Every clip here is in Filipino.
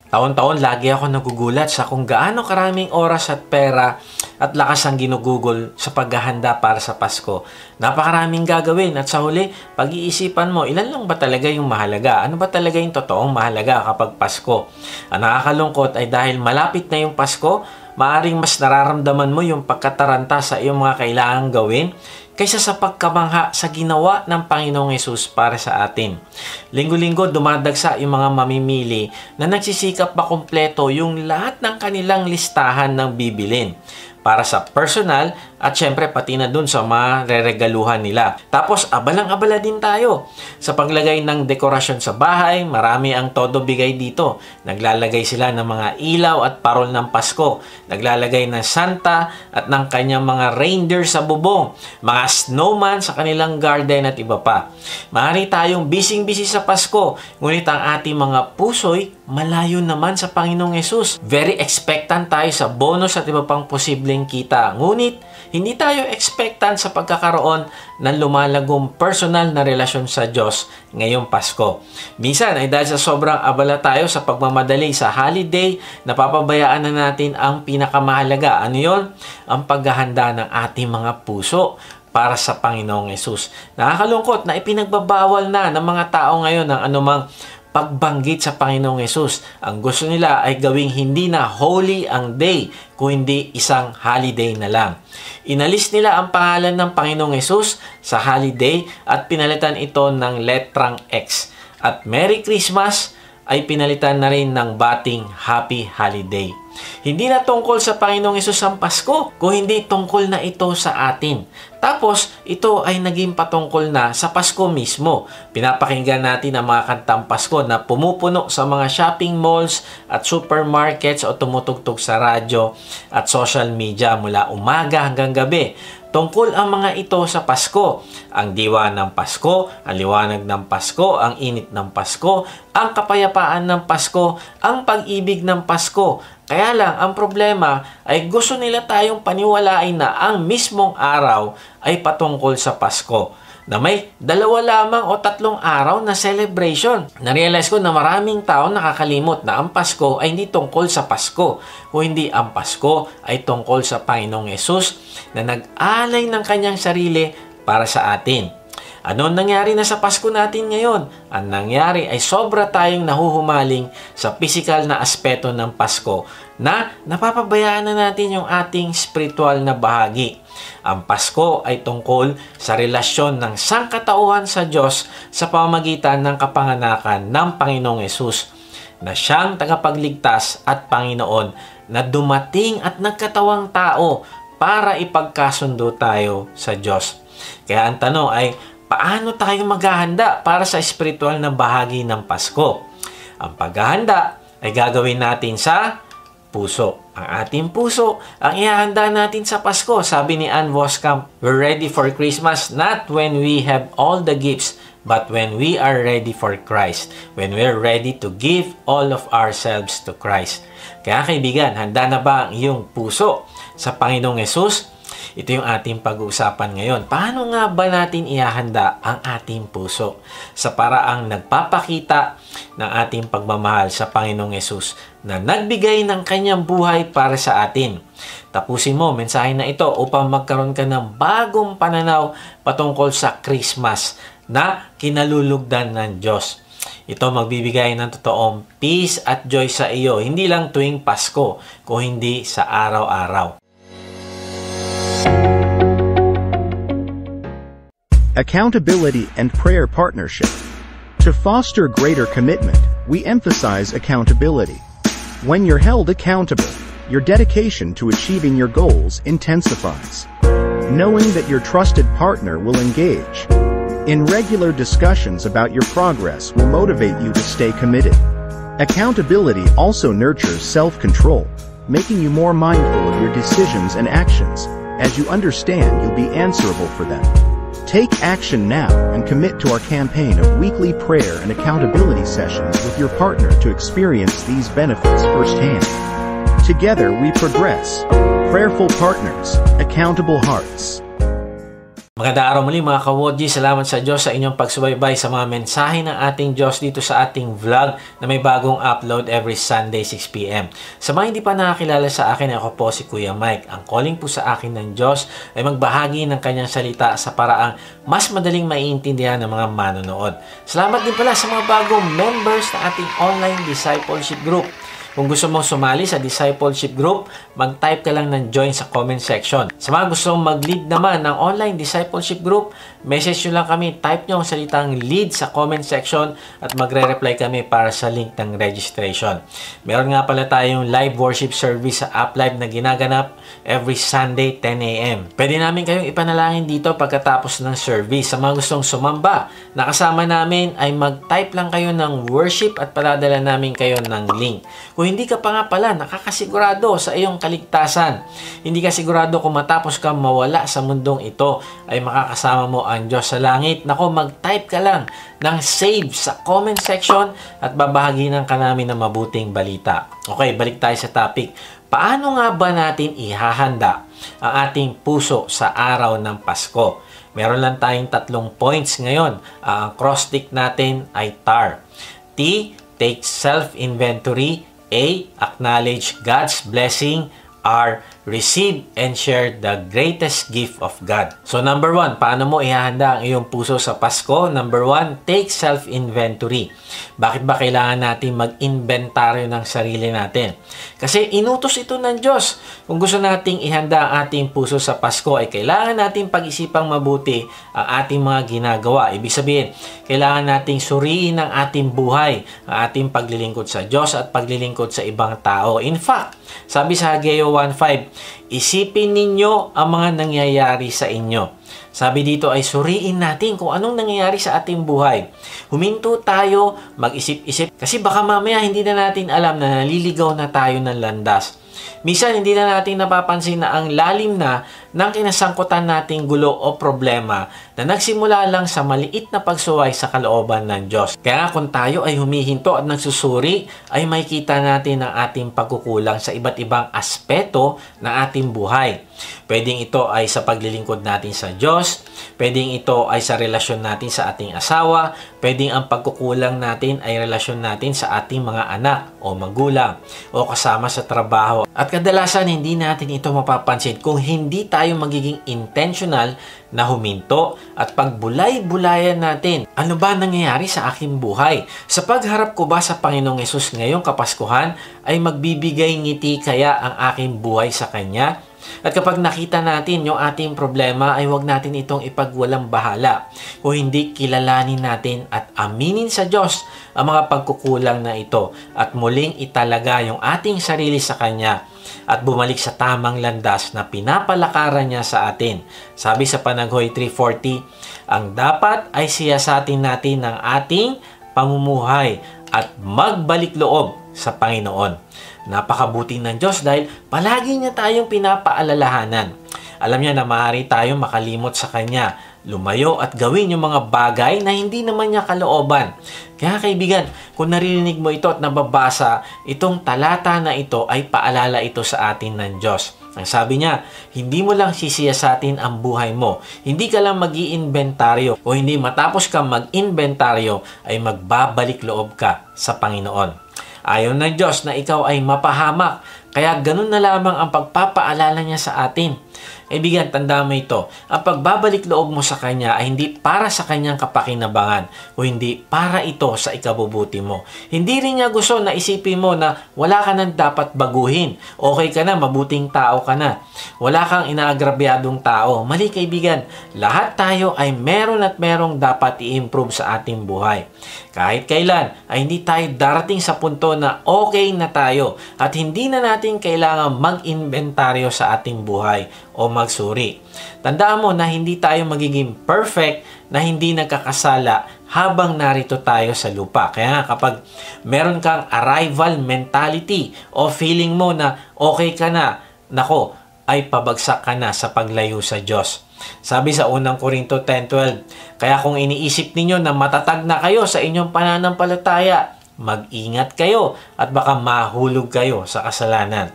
Taon-taon lagi ako nagugulat sa kung gaano karaming oras at pera at lakas ang ginugugol sa paghahanda para sa Pasko. Napakaraming gagawin at sa huli, pag-iisipan mo, ilan lang ba talaga yung mahalaga? Ano ba talaga yung totoong mahalaga kapag Pasko? Ang nakakalungkot ay dahil malapit na yung Pasko, maaring mas nararamdaman mo yung pagkataranta sa iyong mga kailangang gawin kaysa sa pagkamangha sa ginawa ng Panginoong Hesus para sa atin. Linggo-linggo dumadagsa yung mga mamimili na nagsisikap makumpleto yung lahat ng kanilang listahan ng bibilin para sa personal at syempre pati na dun sa mga reregaluhan nila. Tapos abalang-abala din tayo sa paglagay ng dekorasyon sa bahay. Marami ang todo bigay dito. Naglalagay sila ng mga ilaw at parol ng Pasko. Naglalagay ng Santa at ng kanyang mga reindeer sa bubong. Mga snowman sa kanilang garden at iba pa. Maaari tayong bising-busy sa Pasko, ngunit ang ating mga puso'y malayo naman sa Panginoong Hesus. Very expectant tayo sa bonus at iba pang posibleng kita. Ngunit, hindi tayo expectant sa pagkakaroon ng lumalagong personal na relasyon sa Diyos ngayong Pasko. Minsan ay dahil sa sobrang abala tayo sa pagmamadali sa holiday, napapabayaan na natin ang pinakamahalaga. Ano yun? Ang paghahanda ng ating mga puso para sa Panginoong Hesus. Nakakalungkot na ipinagbabawal na ng mga tao ngayon ang anumang pagbanggit sa Panginoong Hesus. Ang gusto nila ay gawing hindi na holy ang day, kung hindi isang holiday na lang. Inalis nila ang pangalan ng Panginoong Hesus sa holiday at pinalitan ito ng letrang X. At Merry Christmas ay pinalitan na rin ng bating Happy Holiday. Hindi na tungkol sa Panginoong Hesus ang Pasko, kung hindi tungkol na ito sa atin. Tapos, ito ay naging patungkol na sa Pasko mismo. Pinapakinggan natin ang mga kantang Pasko na pumupuno sa mga shopping malls at supermarkets o tumutugtog sa radyo at social media mula umaga hanggang gabi. Tungkol ang mga ito sa Pasko. Ang diwa ng Pasko, ang liwanag ng Pasko, ang init ng Pasko, ang kapayapaan ng Pasko, ang pag-ibig ng Pasko. Kaya lang, ang problema ay gusto nila tayong paniwalain na ang mismong araw ay patungkol sa Pasko, na may 2 lamang o 3 araw na celebration. Narealize ko na maraming tao nakakalimot na ang Pasko ay hindi tungkol sa Pasko, kung hindi ang Pasko ay tungkol sa Panginoong Hesus na nag-alay ng kanyang sarili para sa atin. Ano nangyari na sa Pasko natin ngayon? Ang nangyari ay sobra tayong nahuhumaling sa physical na aspeto ng Pasko na napapabayaan na natin yung ating spiritual na bahagi. Ang Pasko ay tungkol sa relasyon ng sangkatauhan sa Diyos sa pamamagitan ng kapanganakan ng Panginoong Hesus na siyang tagapagligtas at Panginoon na dumating at nagkatawang tao para ipagkasundo tayo sa Diyos. Kaya ang tanong ay, paano tayo maghahanda para sa spiritual na bahagi ng Pasko? Ang paghahanda ay gagawin natin sa puso. Ang ating puso ang ihahanda natin sa Pasko. Sabi ni Ann Voskamp, we're ready for Christmas not when we have all the gifts, but when we are ready for Christ. When we're ready to give all of ourselves to Christ. Kaya kaibigan, handa na ba ang iyong puso sa Panginoong Hesus? Ito yung ating pag-uusapan ngayon. Paano nga ba natin ihahanda ang ating puso sa paraang nagpapakita ng ating pagmamahal sa Panginoong Hesus na nagbigay ng kanyang buhay para sa atin? Tapusin mo mensahe na ito upang magkaroon ka ng bagong pananaw patungkol sa Christmas na kinalulugdan ng Diyos. Ito magbibigay ng totoong peace at joy sa iyo, hindi lang tuwing Pasko, kung hindi sa araw-araw. Accountability and prayer partnership. To foster greater commitment, we emphasize accountability. When you're held accountable, your dedication to achieving your goals intensifies. Knowing that your trusted partner will engage in regular discussions about your progress will motivate you to stay committed. Accountability also nurtures self-control, making you more mindful of your decisions and actions, as you understand you'll be answerable for them. Take action now and commit to our campaign of weekly prayer and accountability sessions with your partner to experience these benefits firsthand. Together we progress. Prayerful partners, accountable hearts. Magandang araw muli mga ka-Wodji. Salamat sa Diyos sa inyong pagsubaybay sa mga mensahe ng ating Diyos dito sa ating vlog na may bagong upload every Sunday 6 p.m. Sa mga hindi pa nakakilala sa akin, ako po si Kuya Mike. Ang calling po sa akin ng Diyos ay magbahagi ng kanyang salita sa paraang mas madaling maiintindihan ng mga manonood. Salamat din pala sa mga bagong members ng ating online discipleship group. Kung gusto mong sumali sa discipleship group, mag-type ka lang ng join sa comment section. Sa mga gusto mong mag-lead naman ng online discipleship group, message nyo lang kami, type nyo ang salitang lead sa comment section at magre-reply kami para sa link ng registration. Meron nga pala tayong live worship service sa App Live na ginaganap every Sunday 10 a.m. Pwede namin kayong ipanalangin dito pagkatapos ng service. Sa mga gustong sumamba, nakasama namin ay mag-type lang kayo ng worship at paladala namin kayo ng link. Kung hindi ka pa nga pala nakakasigurado sa iyong kaligtasan, hindi ka sigurado kung matapos kang mawala sa mundong ito ay makakasama mo ang Diyos sa langit, nako, mag-type ka lang ng save sa comment section at babahaginan ka namin ng mabuting balita. Okay, balik tayo sa topic. Paano nga ba natin ihahanda ang ating puso sa araw ng Pasko? Meron lang tayong 3 points ngayon. Ang cross-tick natin ay TAR. T, take self-inventory. A, acknowledge God's blessing. R, receive and share the greatest gift of God. So number 1, paano mo ihahanda ang iyong puso sa Pasko? Number 1, take self-inventory. Bakit ba kailangan natin mag-inventaryo ng sarili natin? Kasi inutos ito ng Diyos. Kung gusto nating ihanda ang ating puso sa Pasko, ay kailangan nating pag-isipang mabuti ang ating mga ginagawa. Ibig sabihin, kailangan nating suriin ang ating buhay, ang ating paglilingkod sa Diyos at paglilingkod sa ibang tao. In fact, sabi sa Hageo 1:5, isipin ninyo ang mga nangyayari sa inyo. Sabi dito ay suriin natin kung anong nangyayari sa ating buhay. Huminto tayo, mag-isip-isip. Kasi baka mamaya hindi na natin alam na naliligaw na tayo ng landas. Minsan hindi na natin napapansin na ang lalim na ng kinasangkutan nating gulo o problema na nagsimula lang sa maliit na pagsuway sa kalooban ng Diyos. Kaya nga kung tayo ay humihinto at nagsusuri, ay makikita natin ang ating pagkukulang sa iba't ibang aspeto ng ating buhay. Pwedeng ito ay sa paglilingkod natin sa Diyos, pwedeng ito ay sa relasyon natin sa ating asawa, pwedeng ang pagkukulang natin ay relasyon natin sa ating mga anak o magulang o kasama sa trabaho. At kadalasan hindi natin ito mapapansin kung hindi tayo magiging intentional na huminto at pagbulay-bulayan natin. Ano ba nangyayari sa aking buhay? Sa pagharap ko ba sa Panginoong Hesus ngayong Kapaskuhan ay magbibigay ngiti kaya ang aking buhay sa Kanya? At kapag nakita natin yung ating problema ay huwag natin itong ipagwalang bahala. Kung hindi, kilalanin natin at aminin sa Diyos ang mga pagkukulang na ito at muling italaga yung ating sarili sa Kanya at bumalik sa tamang landas na pinapalakaran niya sa atin. Sabi sa Panaghoy 3:40, ang dapat ay siyasatin natin ng ating pamumuhay at magbalik loob sa Panginoon. Napakabuti ng Diyos dahil palagi niya tayong pinapaalalahanan. Alam niya na maaari tayong makalimot sa Kanya, lumayo at gawin yung mga bagay na hindi naman niya kalooban. Kaya kaibigan, kung naririnig mo ito at nababasa, itong talata na ito ay paalala ito sa atin ng Diyos. Ang sabi niya, hindi mo lang sisiyasatin ang buhay mo. Hindi ka lang mag-iinventaryo o hindi matapos kang mag-inventaryo ay magbabalik loob ka sa Panginoon. Ayaw ng Diyos na ikaw ay mapahamak. Kaya ganun na lamang ang pagpapaalala niya sa atin. Kaibigan, tanda mo ito. Ang pagbabalik loob mo sa Kanya ay hindi para sa Kanyang kapakinabangan o hindi para ito sa ikabubuti mo. Hindi rin niya gusto na isipin mo na wala ka nang dapat baguhin. Okay ka na, mabuting tao ka na. Wala kang inaagrabyadong tao. Mali kaibigan, lahat tayo ay meron at merong dapat i-improve sa ating buhay. Kahit kailan ay hindi tayo darating sa punto na okay na tayo at hindi na natin kailangan mag-inventaryo sa ating buhay o magsuri. Tandaan mo na hindi tayo magiging perfect na hindi nagkakasala habang narito tayo sa lupa. Kaya kapag meron kang arrival mentality o feeling mo na okay ka na, nako, ay pabagsak ka na sa paglayo sa Diyos. Sabi sa unang Korinto 10:12, kaya kung iniisip ninyo na matatag na kayo sa inyong pananampalataya, mag-ingat kayo at baka mahulog kayo sa kasalanan.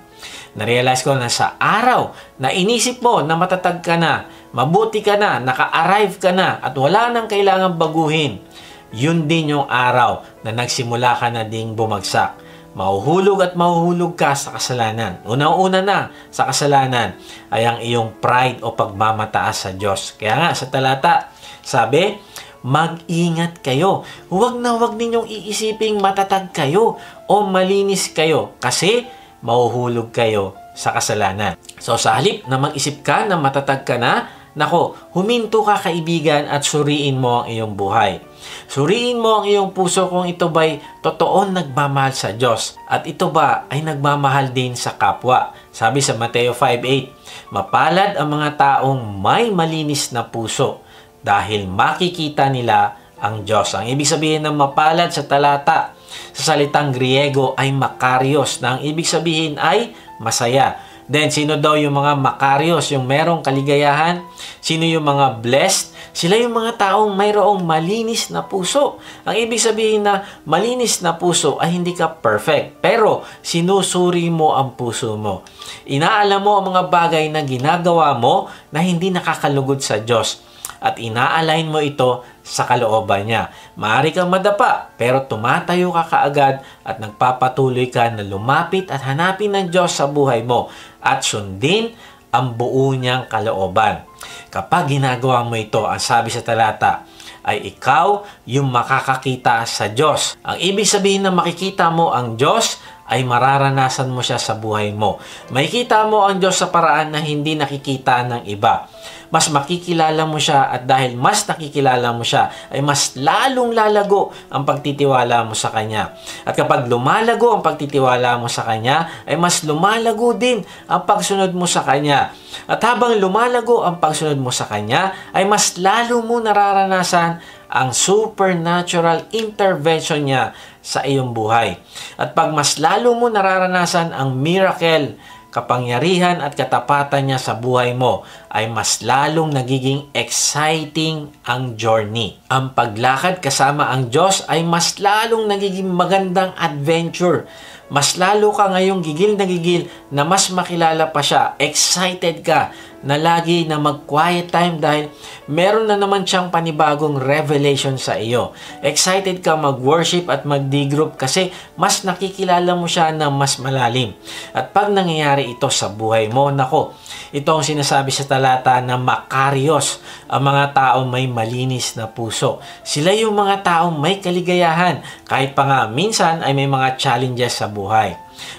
Na-realize ko na sa araw na inisip mo na matatag ka na, mabuti ka na, naka-arrive ka na, at wala nang kailangang baguhin, yun din yung araw na nagsimula ka na ding bumagsak. Mahuhulog at mahuhulog ka sa kasalanan. Una-una na sa kasalanan ay ang iyong pride o pagmamataas sa Diyos. Kaya nga sa talata, sabi, mag-ingat kayo. Huwag na huwag ninyong iisiping matatag kayo o malinis kayo kasi mahuhulog kayo sa kasalanan. So sa halip na mag-isip ka na matatag ka na, nako, huminto ka kaibigan at suriin mo ang iyong buhay. Suriin mo ang iyong puso kung ito ba'y totoong nagmamahal sa Diyos at ito ba ay nagmamahal din sa kapwa. Sabi sa Mateo 5:8, mapalad ang mga taong may malinis na puso dahil makikita nila ang Diyos. Ang ibig sabihin ng mapalad sa talata sa salitang Griego ay makarios na ang ibig sabihin ay masaya. Then, sino daw yung mga makarios, yung merong kaligayahan? Sino yung mga blessed? Sila yung mga taong mayroong malinis na puso. Ang ibig sabihin na malinis na puso ay hindi ka perfect. Pero, sinusuri mo ang puso mo. Inaalam mo ang mga bagay na ginagawa mo na hindi nakakalugod sa Diyos. At ina-align mo ito sa kalooban niya. Maaari kang madapa, pero tumatayo ka kaagad at nagpapatuloy ka na lumapit at hanapin ng Diyos sa buhay mo at sundin ang buo niyang kalooban. Kapag ginagawa mo ito, ang sabi sa talata, ay ikaw yung makakakita sa Diyos. Ang ibig sabihin na makikita mo ang Diyos ay mararanasan mo siya sa buhay mo. Makikita mo ang Diyos sa paraan na hindi nakikita ng iba. Mas makikilala mo siya at dahil mas nakikilala mo siya, ay mas lalong lalago ang pagtitiwala mo sa Kanya. At kapag lumalago ang pagtitiwala mo sa Kanya, ay mas lumalago din ang pagsunod mo sa Kanya. At habang lumalago ang pagsunod mo sa Kanya, ay mas lalo mo nararanasan ang supernatural intervention niya sa iyong buhay. At pag mas lalo mo nararanasan ang miracle, kapangyarihan at katapatan niya sa buhay mo, ay mas lalong nagiging exciting ang journey. Ang paglakad kasama ang Diyos ay mas lalong nagiging magandang adventure. Mas lalo ka ngayong gigil na mas makilala pa siya. Excited ka na lagi na mag-quiet time dahil meron na naman siyang panibagong revelation sa iyo. Excited ka mag-worship at mag-D-group kasi mas nakikilala mo siya na mas malalim. At pag nangyayari ito sa buhay mo, nako, ito ang sinasabi sa talata na makarios ang mga taong may malinis na puso. Sila yung mga taong may kaligayahan kahit pa nga minsan ay may mga challenges sa buhay.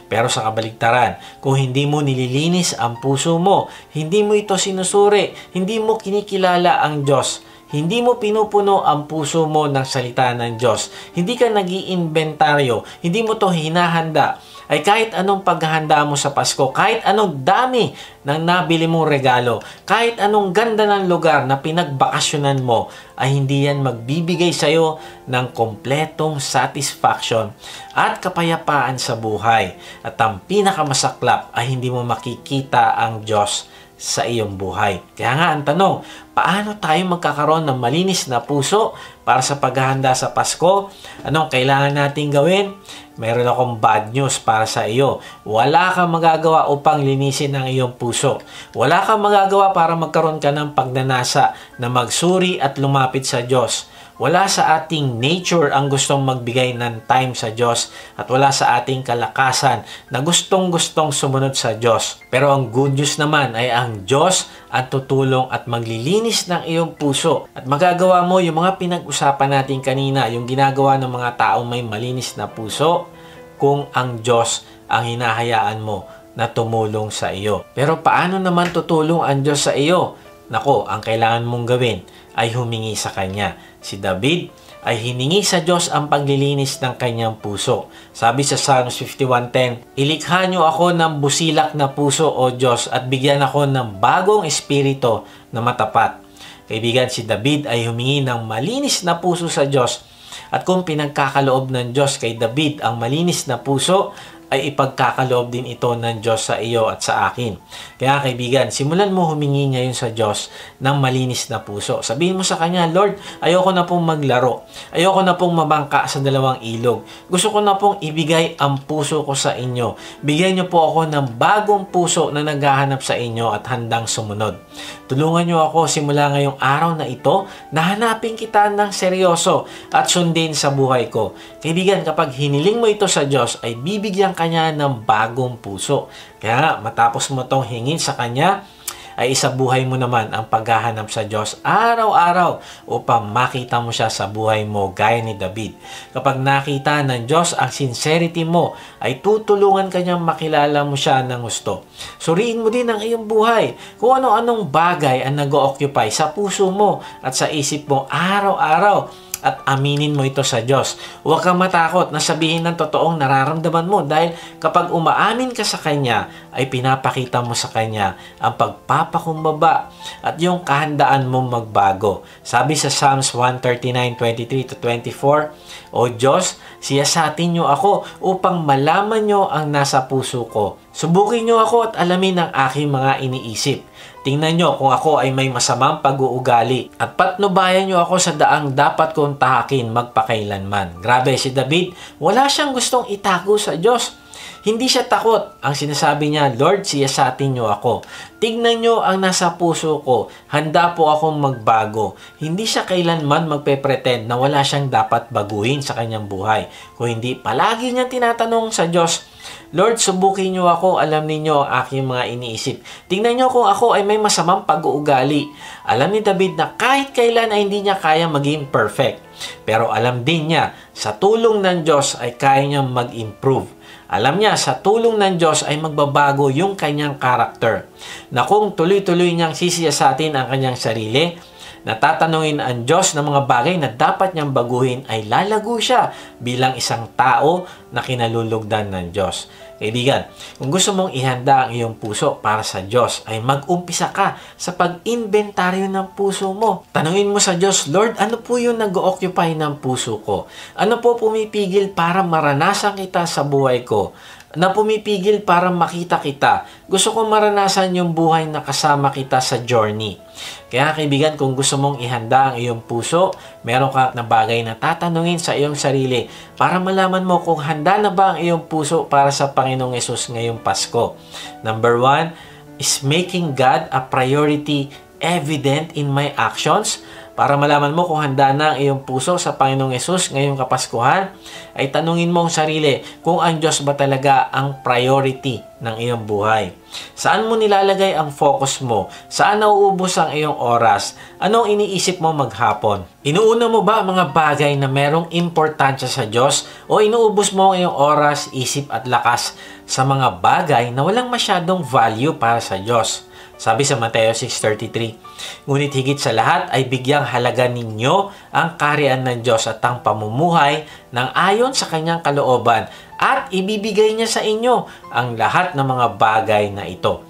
Pero sa kabaligtaran, kung hindi mo nililinis ang puso mo, hindi mo ito sinusuri, hindi mo kinikilala ang Diyos, hindi mo pinupuno ang puso mo ng salita ng Diyos, hindi ka nag-iinventaryo, hindi mo to hinahanda, ay kahit anong paghahanda mo sa Pasko, kahit anong dami ng nabili mong regalo, kahit anong ganda ng lugar na pinagbakasyonan mo, ay hindi yan magbibigay sa'yo ng kompletong satisfaction at kapayapaan sa buhay. At ang pinakamasaklap ay hindi mo makikita ang Diyos sa iyong buhay. Kaya nga ang tanong, paano tayo magkakaroon ng malinis na puso para sa paghahanda sa Pasko? Anong kailangan natin gawin? Meron akong bad news para sa iyo. Wala kang magagawa upang linisin ang iyong puso. Wala kang magagawa para magkaroon ka ng pagnanasa na magsuri at lumapit sa Diyos. Wala sa ating nature ang gustong magbigay ng time sa Diyos at wala sa ating kalakasan na gustong-gustong sumunod sa Diyos. Pero ang good news naman ay ang Diyos ang tutulong at maglilinis ng iyong puso. At magagawa mo yung mga pinag-usapan natin kanina, yung ginagawa ng mga taong may malinis na puso, kung ang Diyos ang hinahayaan mo na tumulong sa iyo. Pero paano naman tutulong ang Diyos sa iyo? Nako, ang kailangan mong gawin ay humingi sa Kanya. Si David ay hiningi sa Diyos ang paglilinis ng kanyang puso. Sabi sa Psalms 51:10, ilikha niyo ako ng busilak na puso, O Diyos, at bigyan ako ng bagong espiritu na matapat. Kaibigan, si David ay humingi ng malinis na puso sa Diyos. At kung pinagkakaloob ng Diyos kay David ang malinis na puso, ay ipagkakaloob din ito ng Diyos sa iyo at sa akin. Kaya kaibigan, simulan mo humingi ngayon sa Diyos ng malinis na puso. Sabihin mo sa Kanya, Lord, ayoko na pong maglaro. Ayoko na pong mabangka sa dalawang ilog. Gusto ko na pong ibigay ang puso ko sa inyo. Bigyan niyo po ako ng bagong puso na naghahanap sa inyo at handang sumunod. Tulungan niyo ako simula ngayong araw na ito na hanapin kita ng seryoso at sundin sa buhay ko. Kaibigan, kapag hiniling mo ito sa Diyos, ay bibigyan Kanya ng bagong puso. Kaya nga, matapos mo itong hingin sa Kanya, ay isabuhay mo naman ang paghahanap sa Diyos araw-araw upang makita mo siya sa buhay mo gaya ni David. Kapag nakita ng Diyos ang sincerity mo, ay tutulungan Kanyang makilala mo siya ng gusto. Suriin mo din ang iyong buhay kung ano-anong bagay ang nag-o-occupy sa puso mo at sa isip mo araw-araw. At aminin mo ito sa Diyos. Huwag kang matakot na sabihin ng totoong nararamdaman mo dahil kapag umaamin ka sa Kanya, ay pinapakita mo sa Kanya ang pagpapakumbaba at yung kahandaan mong magbago. Sabi sa Psalms 139:23-24, O Diyos, siyasatin niyo ako upang malaman niyo ang nasa puso ko. Subukin niyo ako at alamin ang aking mga iniisip. Tingnan nyo kung ako ay may masamang pag-uugali at patnubayan nyo ako sa daang dapat kong tahakin magpakailanman. Grabe, si David, wala siyang gustong itago sa Diyos. Hindi siya takot. Ang sinasabi niya, Lord, siyasatin nyo ako. Tignan nyo ang nasa puso ko. Handa po akong magbago. Hindi siya kailanman magpe-pretend na wala siyang dapat baguhin sa kanyang buhay. Kung hindi, palagi niya tinatanong sa Diyos, Lord, subukin niyo ako, alam niyo ang aking mga iniisip. Tingnan niyo kung ako ay may masamang pag-uugali. Alam ni David na kahit kailan ay hindi niya kaya maging perfect. Pero alam din niya, sa tulong ng Diyos ay kaya niyang mag-improve. Alam niya, sa tulong ng Diyos ay magbabago yung kanyang karakter. Na kung tuloy-tuloy niyang sisiyasatin ang kanyang sarili, natatanungin ang Diyos ng mga bagay na dapat niyang baguhin, ay lalago siya bilang isang tao na kinalulugdan ng Diyos. Kaibigan, kung gusto mong ihanda ang iyong puso para sa Diyos, ay mag-umpisa ka sa pag-inventaryo ng puso mo. Tanungin mo sa Diyos, Lord, ano po yung nag-occupy ng puso ko? Ano po pumipigil para maranasan kita sa buhay ko? Na pumipigil para makita kita. Gusto kong maranasan yung buhay na kasama kita sa journey. Kaya kaibigan, kung gusto mong ihanda ang iyong puso, meron ka na bagay na tatanungin sa iyong sarili para malaman mo kung handa na ba ang iyong puso para sa Panginoong Yesus ngayong Pasko. Number 1 is making God a priority evident in my actions. Para malaman mo kung handa na ang iyong puso sa Panginoong Yesus ngayong Kapaskuhan, ay tanungin mo ang sarili kung ang Diyos ba talaga ang priority ng iyong buhay. Saan mo nilalagay ang focus mo? Saan nauubos ang iyong oras? Anong iniisip mo maghapon? Inuuna mo ba ang mga bagay na merong importansya sa Diyos o inuubos mo ang iyong oras, isip at lakas sa mga bagay na walang masyadong value para sa Diyos? Sabi sa Mateo 6:33, ngunit higit sa lahat ay bigyang halaga ninyo ang kaharian ng Diyos at ang pamumuhay ng ayon sa kanyang kalooban at ibibigay niya sa inyo ang lahat ng mga bagay na ito.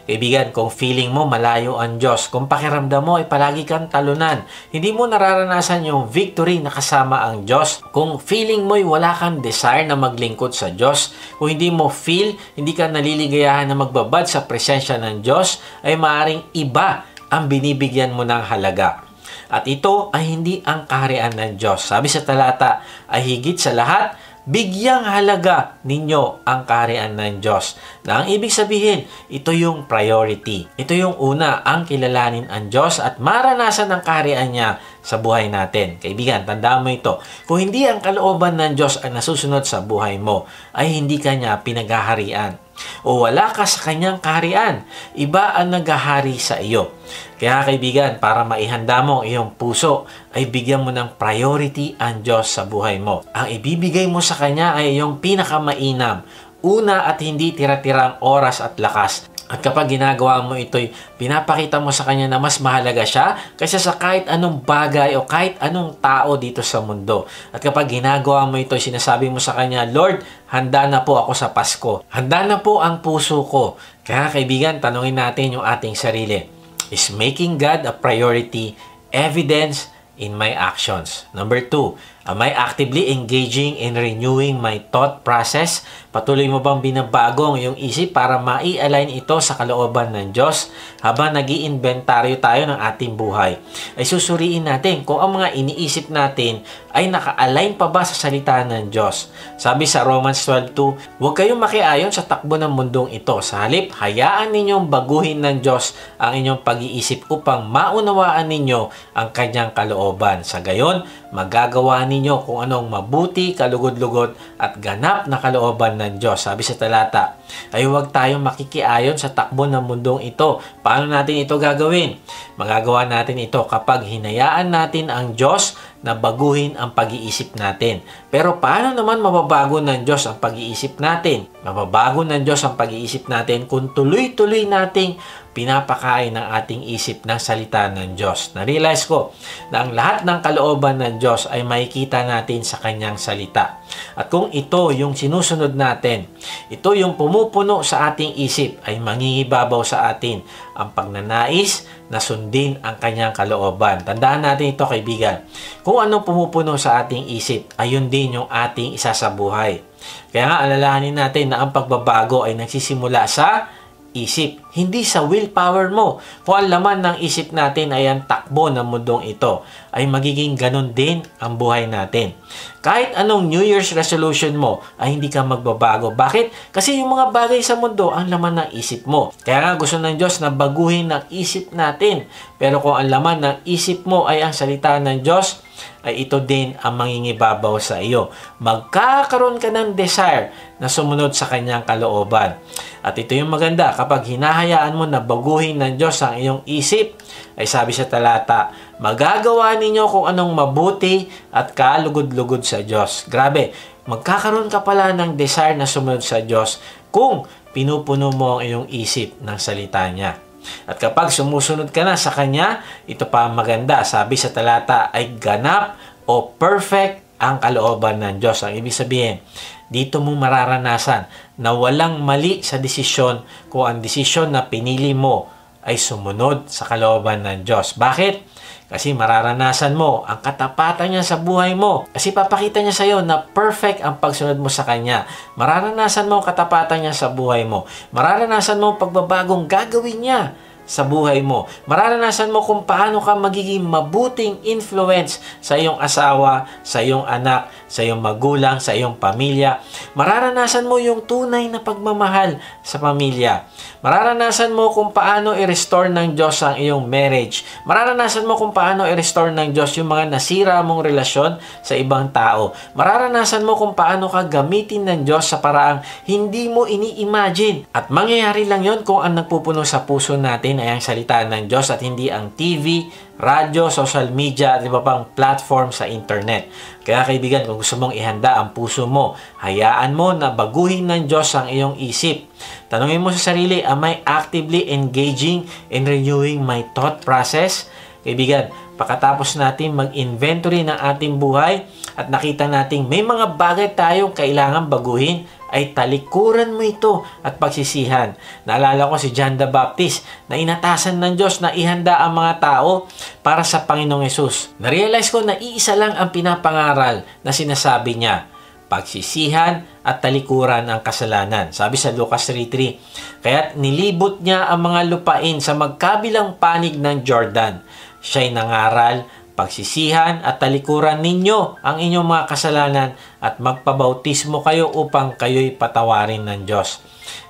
Kaibigan, kung feeling mo malayo ang Diyos, kung pakiramdam mo ay palagi kang talunan, hindi mo nararanasan yung victory na kasama ang Diyos, kung feeling mo ay wala kang desire na maglingkod sa Diyos, kung hindi mo feel, hindi ka naliligayahan na magbabad sa presensya ng Diyos, ay maaaring iba ang binibigyan mo ng halaga. At ito ay hindi ang kaharian ng Diyos. Sabi sa talata, ay higit sa lahat, bigyang halaga ninyo ang kaharian ng Diyos. Na ang ibig sabihin, ito yung priority. Ito yung una, ang kilalanin ang Diyos at maranasan ang kaharian niya sa buhay natin. Kaibigan, tandaan mo ito. Kung hindi ang kalooban ng Diyos ang nasusunod sa buhay mo, ay hindi ka niya pinaghaharian. O wala ka sa kanyang kaharian. Iba ang naghahari sa iyo. Kaya kaibigan, para maihanda mo ang iyong puso, ay bigyan mo ng priority ang Diyos sa buhay mo. Ang ibibigay mo sa Kanya ay iyong pinakamainam, una at hindi tira-tirang oras at lakas. At kapag ginagawa mo ito'y pinapakita mo sa Kanya na mas mahalaga siya kaysa sa kahit anong bagay o kahit anong tao dito sa mundo. At kapag ginagawa mo ito'y sinasabi mo sa Kanya, Lord, handa na po ako sa Pasko. Handa na po ang puso ko. Kaya kaibigan, tanungin natin yung ating sarili. Is making God a priority evidence in my actions? Number 2, Am I actively engaging in renewing my thought process? Patuloy mo bang binabago ang iyong isip para mai-align ito sa kalooban ng Diyos? Habang nag-iinventaryo tayo ng ating buhay, ay susuriin natin kung ang mga iniisip natin ay naka-align pa ba sa salita ng Diyos. Sabi sa Romans 12:2, huwag kayong makiayon sa takbo ng mundong ito. Sa halip, hayaan ninyong baguhin ng Diyos ang inyong pag-iisip upang maunawaan ninyo ang kanyang kalooban. Sa gayon, magagawa ninyo kung anong mabuti, kalugod-lugod at ganap na kalooban ng Diyos. Sabi sa talata, ay huwag tayong makikiayon sa takbo ng mundong ito. Paano natin ito gagawin? Magagawa natin ito kapag hinayaan natin ang Diyos na baguhin ang pag-iisip natin. Pero paano naman mababago ng Diyos ang pag-iisip natin? Mababago ng Diyos ang pag-iisip natin kung tuloy-tuloy nating pinapakain ng ating isip ng salita ng Diyos. Na-realize ko na ang lahat ng kalooban ng Diyos ay makikita natin sa kanyang salita. At kung ito yung sinusunod natin, ito yung pumupuno sa ating isip, ay mangingibabaw sa atin ang pagnanais na sundin ang kanyang kalooban. Tandaan natin ito, kaibigan. Kung anong pumupuno sa ating isip, ayun din yung ating isasabuhay. Kaya nga, alalahanin natin na ang pagbabago ay nagsisimula sa isip, hindi sa willpower mo. Kung ang laman ng isip natin ay ang takbo ng mundong ito, ay magiging ganun din ang buhay natin. Kahit anong New Year's resolution mo, ay hindi ka magbabago. Bakit? Kasi yung mga bagay sa mundo, ang laman ng isip mo. Kaya nga gusto ng Diyos na baguhin ang isip natin. Pero kung ang laman ng isip mo ay ang salita ng Diyos, ay ito din ang mangingibabaw sa iyo. Magkakaroon ka ng desire na sumunod sa kanyang kalooban. At ito yung maganda, kapag hinahayaan mo na baguhin ng Diyos ang iyong isip, ay sabi sa talata, magagawa ninyo kung anong mabuti at kalugod-lugod sa Diyos. Grabe, magkakaroon ka pala ng desire na sumunod sa Diyos kung pinupuno mo ang iyong isip ng salita niya. At kapag sumusunod ka na sa Kanya, ito pa ang maganda. Sabi sa talata ay ganap o perfect ang kalooban ng Diyos. Ang ibig sabihin, dito mo mararanasan na walang mali sa desisyon kung ang desisyon na pinili mo ay sumunod sa kalooban ng Diyos. Bakit? Kasi mararanasan mo ang katapatan niya sa buhay mo. Kasi papakita niya sa iyo na perfect ang pagsunod mo sa Kanya. Mararanasan mo ang katapatan niya sa buhay mo. Mararanasan mo ang pagbabagong gagawin niya sa buhay mo. Mararanasan mo kung paano ka magiging mabuting influence sa iyong asawa, sa iyong anak, sa iyong magulang, sa iyong pamilya. Mararanasan mo yung tunay na pagmamahal sa pamilya. Mararanasan mo kung paano i-restore ng Diyos ang iyong marriage. Mararanasan mo kung paano i-restore ng Diyos yung mga nasira mong relasyon sa ibang tao. Mararanasan mo kung paano ka gamitin ng Diyos sa paraang hindi mo ini-imagine. At mangyayari lang yon kung ang nagpupuno sa puso natin ay ang salita ng Diyos at hindi ang TV, radyo, social media at iba pang platform sa internet. Kaya kaibigan, kung gusto mong ihanda ang puso mo, hayaan mo na baguhin ng Diyos ang iyong isip. Tanungin mo sa sarili, am I actively engaging in renewing my thought process? Kaibigan, pagkatapos natin mag-inventory ng ating buhay at nakita natin may mga bagay tayong kailangan baguhin, ay talikuran mo ito at pagsisihan. Naalala ko si John the Baptist na inatasan ng Diyos na ihanda ang mga tao para sa Panginoong Hesus. Narealize ko na iisa lang ang pinapangaral na sinasabi niya, pagsisihan at talikuran ang kasalanan. Sabi sa Lucas 3:3, kaya't nilibot niya ang mga lupain sa magkabilang panig ng Jordan. Siya'y nangaral, pagsisihan at talikuran ninyo ang inyong mga kasalanan at magpabautismo kayo upang kayo'y patawarin ng Diyos.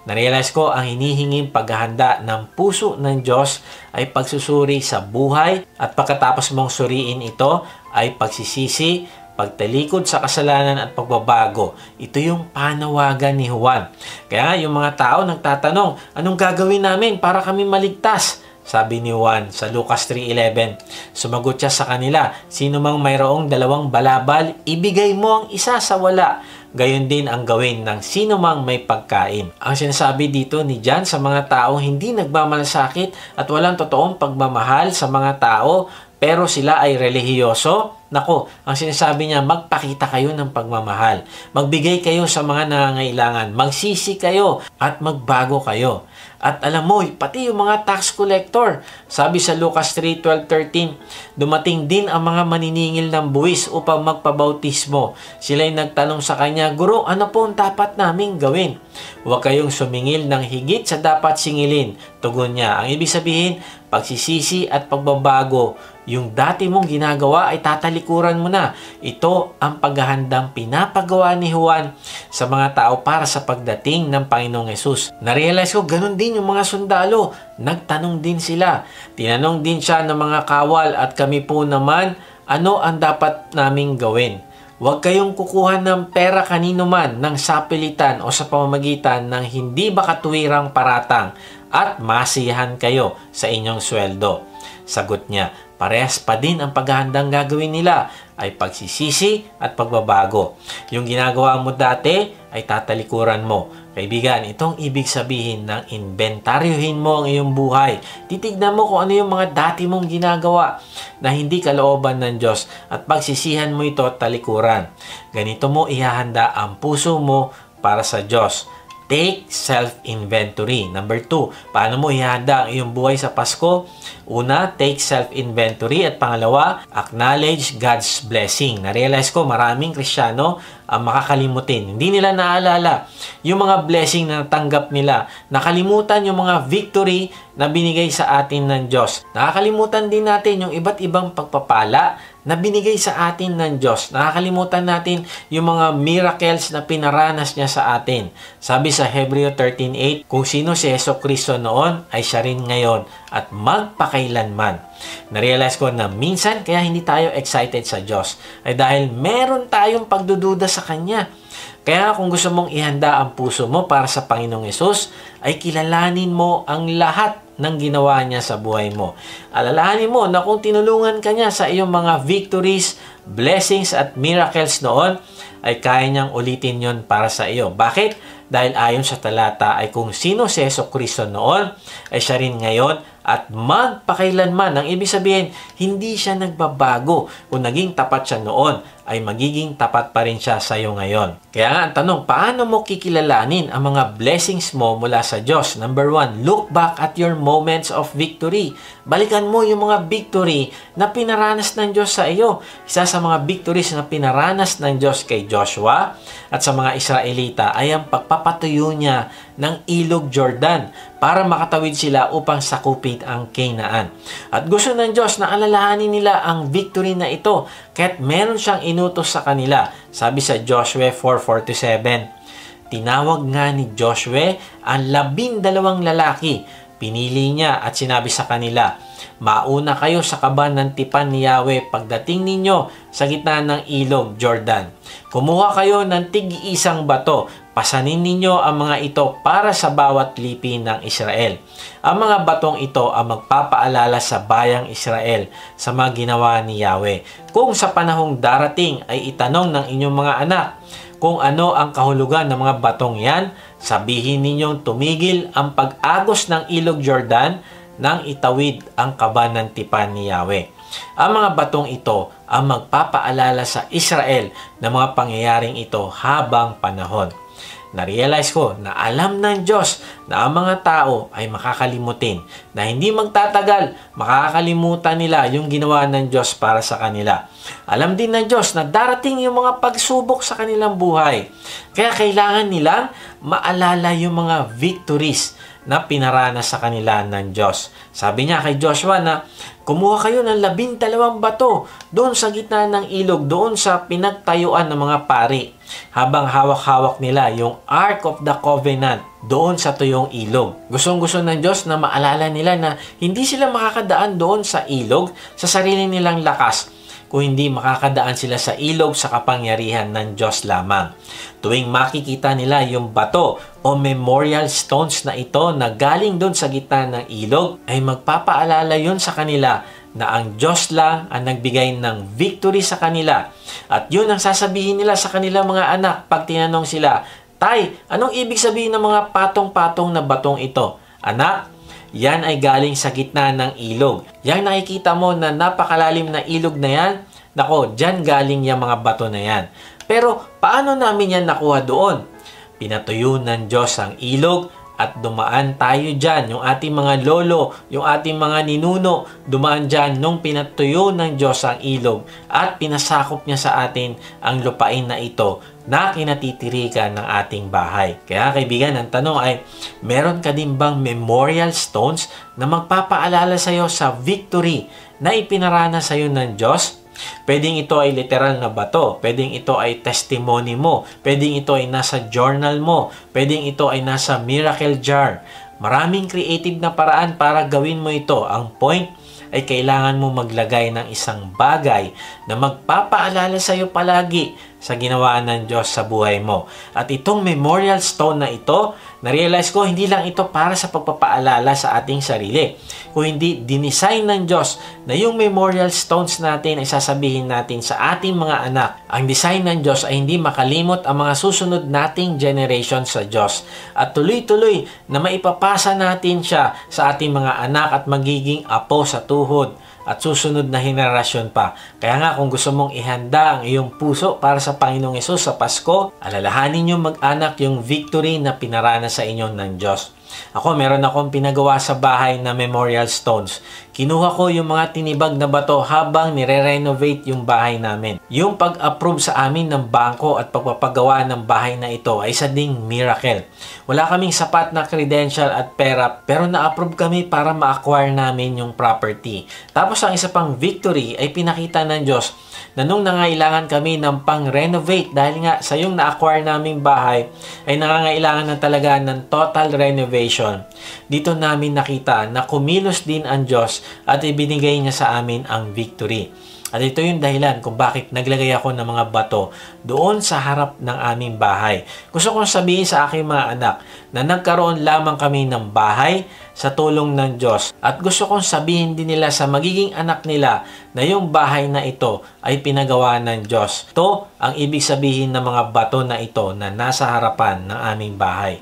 Narealize ko ang hinihinging paghahanda ng puso ng Diyos ay pagsusuri sa buhay at pagkatapos mong suriin ito ay pagsisisi, pagtalikod sa kasalanan at pagbabago. Ito yung panawagan ni Juan. Kaya yung mga tao nagtatanong, anong gagawin namin para kami maligtas? Sabi ni Juan sa Lucas 3:11, sumagot siya sa kanila, sino mang mayroong dalawang balabal, ibigay mo ang isa sa wala. Gayon din ang gawin ng sino mang may pagkain. Ang sinasabi dito ni John sa mga taong hindi nagmamalasakit at walang totoong pagmamahal sa mga tao, pero sila ay relihiyoso, Nako, ang sinasabi niya, magpakita kayo ng pagmamahal. Magbigay kayo sa mga nangangailangan. Magsisi kayo at magbago kayo. At alam mo, pati yung mga tax collector, sabi sa Lucas 3:12-13, dumating din ang mga maniningil ng buwis upang magpabautismo. Sila'y nagtanong sa kanya, Guro, ano po ang dapat naming gawin? Huwag kayong sumingil ng higit sa dapat singilin. Tugon niya. Ang ibig sabihin, pagsisisi at pagbabago. Yung dati mong ginagawa ay tatalikuran mo na. Ito ang paghahandang pinapagawa ni Juan sa mga tao para sa pagdating ng Panginoong Yesus. Narealize ko, ganun din yung mga sundalo. Nagtanong din sila. Tinanong din siya ng mga kawal at kami po naman, ano ang dapat naming gawin? Huwag kayong kukuha ng pera kanino man ng sapilitan o sa pamamagitan ng hindi makatuwirang paratang at masiyahan kayo sa inyong sweldo. Sagot niya, parehas pa din ang paghahandang gagawin nila ay pagsisisi at pagbabago. Yung ginagawa mo dati ay tatalikuran mo. Kaibigan, itong ibig sabihin ng inventaryohin mo ang iyong buhay. Titignan mo kung ano yung mga dati mong ginagawa na hindi kalooban ng Diyos at pagsisihan mo ito at talikuran. Ganito mo ihahanda ang puso mo para sa Diyos. Take self-inventory. Number 2, paano mo ihahanda ang iyong buhay sa Pasko? Una, take self-inventory. At pangalawa, acknowledge God's blessing. Na-realize ko, maraming Kristiyano ang makakalimutin. Hindi nila naalala yung mga blessing na natanggap nila. Nakalimutan yung mga victory na binigay sa atin ng Diyos. Nakakalimutan din natin yung iba't ibang pagpapala na binigay sa atin ng Diyos. Nakakalimutan natin yung mga miracles na pinaranas niya sa atin. Sabi sa Hebreo 13:8, kung sino si Jesucristo noon ay siya rin ngayon at magpakailanman. Na-realize ko na minsan kaya hindi tayo excited sa Diyos ay dahil meron tayong pagdududa sa Kanya. Kaya kung gusto mong ihanda ang puso mo para sa Panginoong Yesus, ay kilalanin mo ang lahat ng ginawa niya sa buhay mo. Alalahanin mo na kung tinulungan ka niya sa iyong mga victories, blessings at miracles noon, ay kaya niyang ulitin yon para sa iyo. Bakit? Dahil ayon sa talata ay kung sino si Jesucristo noon, ay siya rin ngayon at magpakailanman. Ang ibig sabihin, hindi siya nagbabago. Kung naging tapat siya noon, ay magiging tapat pa rin siya sa iyo ngayon. Kaya nga ang tanong, paano mo kikilalanin ang mga blessings mo mula sa Diyos? Number 1, look back at your moments of victory. Balikan mo yung mga victory na pinaranas ng Diyos sa iyo. Isa sa mga victories na pinaranas ng Diyos kay Joshua at sa mga Israelita ay ang pagpapatuyo niya ng ilog Jordan para makatawid sila upang sakupin ang Canaan. At gusto ng Diyos na alalahanin nila ang victory na ito kaya't meron siyang inutos sa kanila. Sabi sa Joshua 4:4-7, tinawag nga ni Joshua ang 12 lalaki. Pinili niya at sinabi sa kanila, mauna kayo sa kaban ng tipan ni Yahweh pagdating ninyo sa gitna ng ilog Jordan. Kumuha kayo ng tig-isang bato. Pasanin ninyo ang mga ito para sa bawat lipi ng Israel. Ang mga batong ito ang magpapaalala sa bayang Israel sa mga ginawa ni Yahweh. Kung sa panahong darating ay itanong ng inyong mga anak kung ano ang kahulugan ng mga batong yan, sabihin ninyong tumigil ang pag-agos ng ilog Jordan nang itawid ang kaban ng tipan ni Yahweh. Ang mga batong ito ang magpapaalala sa Israel ng mga pangyayaring ito habang panahon. Na-realize ko na alam ng Diyos na ang mga tao ay makakalimutin, na hindi magtatagal, makakalimutan nila yung ginawa ng Diyos para sa kanila. Alam din ng Diyos na darating yung mga pagsubok sa kanilang buhay. Kaya kailangan nilang maalala yung mga victories na pinaranas sa kanila ng Diyos. Sabi niya kay Joshua na kumuha kayo ng 12 bato doon sa gitna ng ilog, doon sa pinagtayuan ng mga pari, habang hawak-hawak nila yung Ark of the Covenant doon sa tuyong ilog. Gustong-gusto ng Diyos na maalala nila na hindi sila makakadaan doon sa ilog sa sarili nilang lakas, kung hindi makakadaan sila sa ilog sa kapangyarihan ng Diyos lamang. Tuwing makikita nila yung bato o memorial stones na ito na galing doon sa gitna ng ilog, ay magpapaalala yun sa kanila na ang Diyos lang ang nagbigay ng victory sa kanila. At yun ang sasabihin nila sa kanilang mga anak pag tinanong sila, Tay, anong ibig sabihin ng mga patong-patong na batong ito? Anak, yan ay galing sa gitna ng ilog. Yang nakikita mo na napakalalim na ilog na yan, Nako, dyan galing yung mga bato na yan. Pero paano namin yan nakuha doon? Pinatuyo ng Diyos ang ilog at dumaan tayo dyan. Yung ating mga lolo, yung ating mga ninuno, dumaan dyan nung pinatuyo ng Diyos ang ilog at pinasakop niya sa atin ang lupain na ito na kinatitirikan ng ating bahay. Kaya kaibigan, ang tanong ay, meron ka din bang memorial stones na magpapaalala sa iyo sa victory na ipinarana sa iyo ng Diyos? Pwedeng ito ay literal na bato, pwedeng ito ay testimony mo, pwedeng ito ay nasa journal mo, pwedeng ito ay nasa miracle jar. Maraming creative na paraan para gawin mo ito. Ang point ay kailangan mo maglagay ng isang bagay na magpapaalala sa iyo palagi sa ginawa ng Diyos sa buhay mo. At itong memorial stone na ito, na-realize ko, hindi lang ito para sa pagpapaalala sa ating sarili. Kung hindi dinesign ng Diyos na yung memorial stones natin ay sasabihin natin sa ating mga anak. Ang design ng Diyos ay hindi makalimot ang mga susunod nating generation sa Diyos. At tuloy-tuloy na maipapasa natin siya sa ating mga anak at magiging apo sa tuhod at susunod na henerasyon pa. Kaya nga kung gusto mong ihanda ang iyong puso para sa Panginoong Hesus sa Pasko, alalahanin niyo mag-anak yung victory na pinarana sa inyo ng Diyos. Ako, meron akong pinagawa sa bahay na memorial stones. Kinuha ko yung mga tinibag na bato habang nire-renovate yung bahay namin. Yung pag-approve sa amin ng bangko at pagpapagawa ng bahay na ito ay isa ding miracle. Wala kaming sapat na credential at pera pero na-approve kami para ma-acquire namin yung property. Tapos ang isa pang victory ay pinakita ng Diyos na nung nangailangan kami ng pang-renovate dahil nga sa yung na-acquire naming bahay ay nangangailangan na talaga ng total renovation. Dito namin nakita na kumilos din ang Diyos at ibinigay niya sa amin ang victory. At ito yung dahilan kung bakit naglagay ako ng mga bato doon sa harap ng aming bahay. Gusto kong sabihin sa aking mga anak na nagkaroon lamang kami ng bahay sa tulong ng Diyos. At gusto kong sabihin din nila sa magiging anak nila na yung bahay na ito ay pinagawa ng Diyos. Ito ang ibig sabihin ng mga bato na ito na nasa harapan ng aming bahay.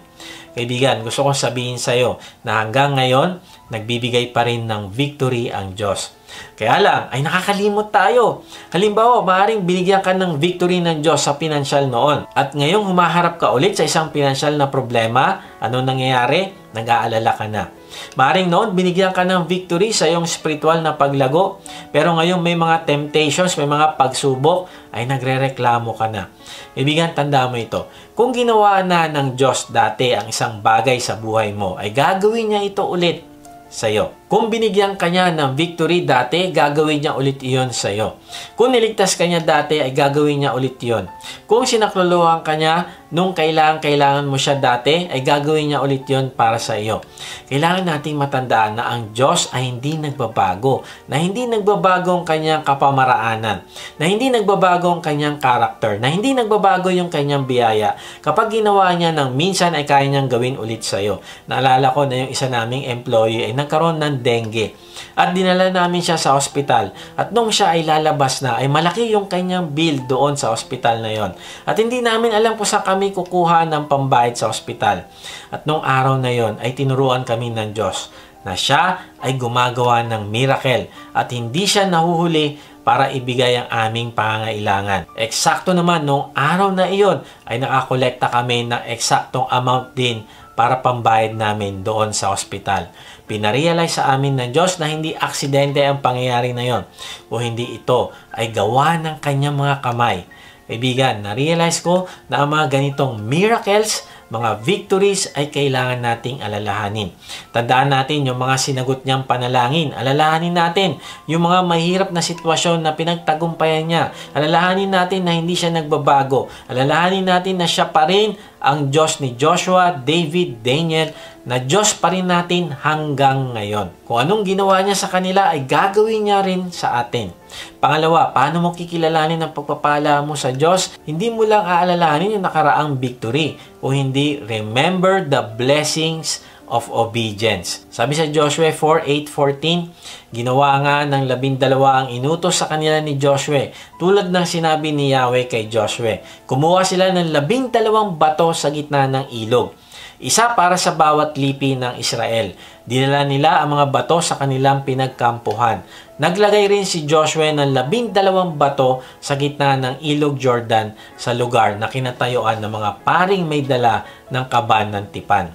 Kaibigan, gusto kong sabihin sa iyo na hanggang ngayon, nagbibigay pa rin ng victory ang Diyos. Kaya lang, ay nakakalimot tayo. Halimbawa, maaaring binigyan ka ng victory ng Diyos sa pinansyal noon. At ngayong humaharap ka ulit sa isang pinansyal na problema, ano nangyayari? Nag-aalala ka na. Maaaring noon, binigyan ka ng victory sa iyong spiritual na paglago. Pero ngayon may mga temptations, may mga pagsubok, ay nagre-reklamo ka na. Ibigan, tanda mo ito. Kung ginawa na ng Diyos dati ang isang bagay sa buhay mo, ay gagawin niya ito ulit sa iyo. Kung binigyan ka niya ng victory dati, gagawin niya ulit iyon sa iyo. Kung niligtas ka niya dati, ay gagawin niya ulit iyon. Kung sinakluluhan ka niya nung kailangan mo siya dati, ay gagawin niya ulit iyon para sa iyo. Kailangan nating matandaan na ang Diyos ay hindi nagbabago, na hindi nagbabago ang kanyang kapamaraanan, na hindi nagbabago ang kanyang karakter, na hindi nagbabago yung kanyang biyaya. Kapag ginawa niya ng minsan, ay kaya niyang gawin ulit sa iyo. Naalala ko na yung isa naming employee ay nagkaroon ng dengue. At dinala namin siya sa ospital. At nung siya ay lalabas na, ay malaki yung kanyang bill doon sa ospital na yon. At hindi namin alam kung saan kami kukuha ng pambayad sa ospital. At nung araw na yon, ay tinuruan kami ng Diyos na siya ay gumagawa ng miracle. At hindi siya nahuhuli para ibigay ang aming pangangailangan. Eksakto naman, nung araw na iyon, ay nakakolekta kami ng eksaktong amount din para pambayad namin doon sa ospital. Pinarealize sa amin ng Diyos na hindi aksidente ang pangyayari na yon, o hindi ito ay gawa ng kanyang mga kamay. Kaibigan, na-realize ko na ang mga ganitong miracles, mga victories ay kailangan nating alalahanin. Tandaan natin yung mga sinagot niyang panalangin. Alalahanin natin yung mga mahirap na sitwasyon na pinagtagumpayan niya. Alalahanin natin na hindi siya nagbabago. Alalahanin natin na siya pa rin ang Diyos ni Joshua, David, Daniel, na Diyos pa rin natin hanggang ngayon. Kung anong ginawa niya sa kanila ay gagawin niya rin sa atin. Pangalawa, paano mo kikilalanin ang pagpapala mo sa Diyos? Hindi mo lang aalalahanin yung nakaraang victory, o hindi, remember the blessings of obedience. Sabi sa Joshua 4:8-14, ginawa nga ng 12 ang inutos sa kanila ni Joshua, tulad ng sinabi ni Yahweh kay Joshua. Kumuha sila ng 12 bato sa gitna ng ilog. isa para sa bawat lipi ng Israel. Dinala nila ang mga bato sa kanilang pinagkampuhan. Naglagay rin si Joshua ng 12 bato sa gitna ng ilog Jordan sa lugar na kinatayuan ng mga paring may dala ng kaban ng tipan.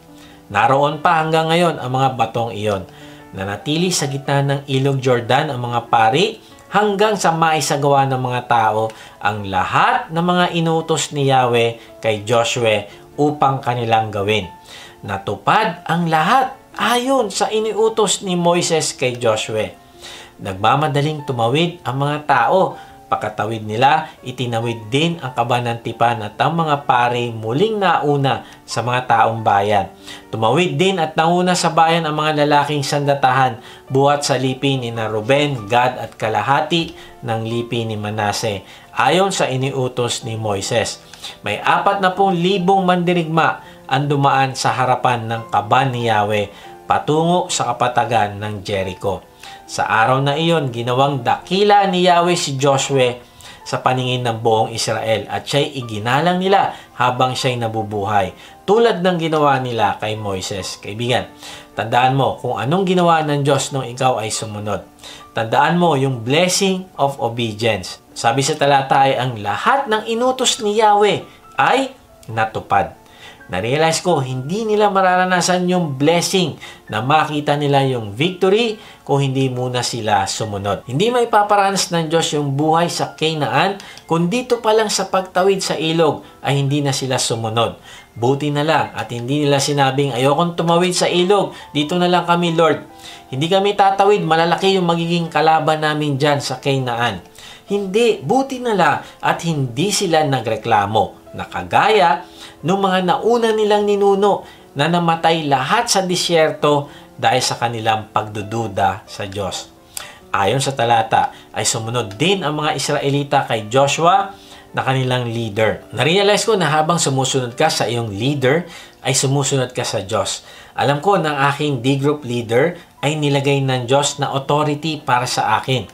Naroon pa hanggang ngayon ang mga batong iyon. Nanatili sa gitna ng ilog Jordan ang mga pari hanggang sa maisagawa ng mga tao ang lahat ng mga inutos ni Yahweh kay Joshua upang kanilang gawin. Natupad ang lahat ayon sa iniutos ni Moises kay Joshua. Nagmamadaling tumawid ang mga tao. Pagkatawid nila, itinawid din ang kaban ng tipan at ang mga pari muling nauna sa mga taong bayan. Tumawid din at nauna sa bayan ang mga lalaking sandatahan buhat sa lipi ni Ruben, Gad at kalahati ng lipi ni Manase ayon sa iniutos ni Moises. May 40,000 mandirigma ang dumaan sa harapan ng kaban ni Yahweh patungo sa kapatagan ng Jericho. Sa araw na iyon, ginawang dakila ni Yahweh si Joshua sa paningin ng buong Israel at siya'y iginalang nila habang siya'y nabubuhay, tulad ng ginawa nila kay Moises. Kaibigan, tandaan mo kung anong ginawa ng Diyos nung ikaw ay sumunod. Tandaan mo yung blessing of obedience. Sabi sa talata ay ang lahat ng inutos ni Yahweh ay natupad. Na-realize ko, hindi nila mararanasan yung blessing na makita nila yung victory kung hindi muna sila sumunod. Hindi may paparanas ng Diyos yung buhay sa Canaan kung dito pa lang sa pagtawid sa ilog ay hindi na sila sumunod. Buti na lang at hindi nila sinabing ayokong tumawid sa ilog, dito na lang kami Lord. Hindi kami tatawid, malalaki yung magiging kalaban namin dyan sa Canaan. Hindi, buti na lang at hindi sila nagreklamo na kagaya nung mga nauna nilang ninuno na namatay lahat sa disyerto dahil sa kanilang pagdududa sa Diyos. Ayon sa talata, ay sumunod din ang mga Israelita kay Joshua na kanilang leader. Narealize ko na habang sumusunod ka sa iyong leader, ay sumusunod ka sa Diyos. Alam ko na aking D-group leader ay nilagay ng Diyos na authority para sa akin.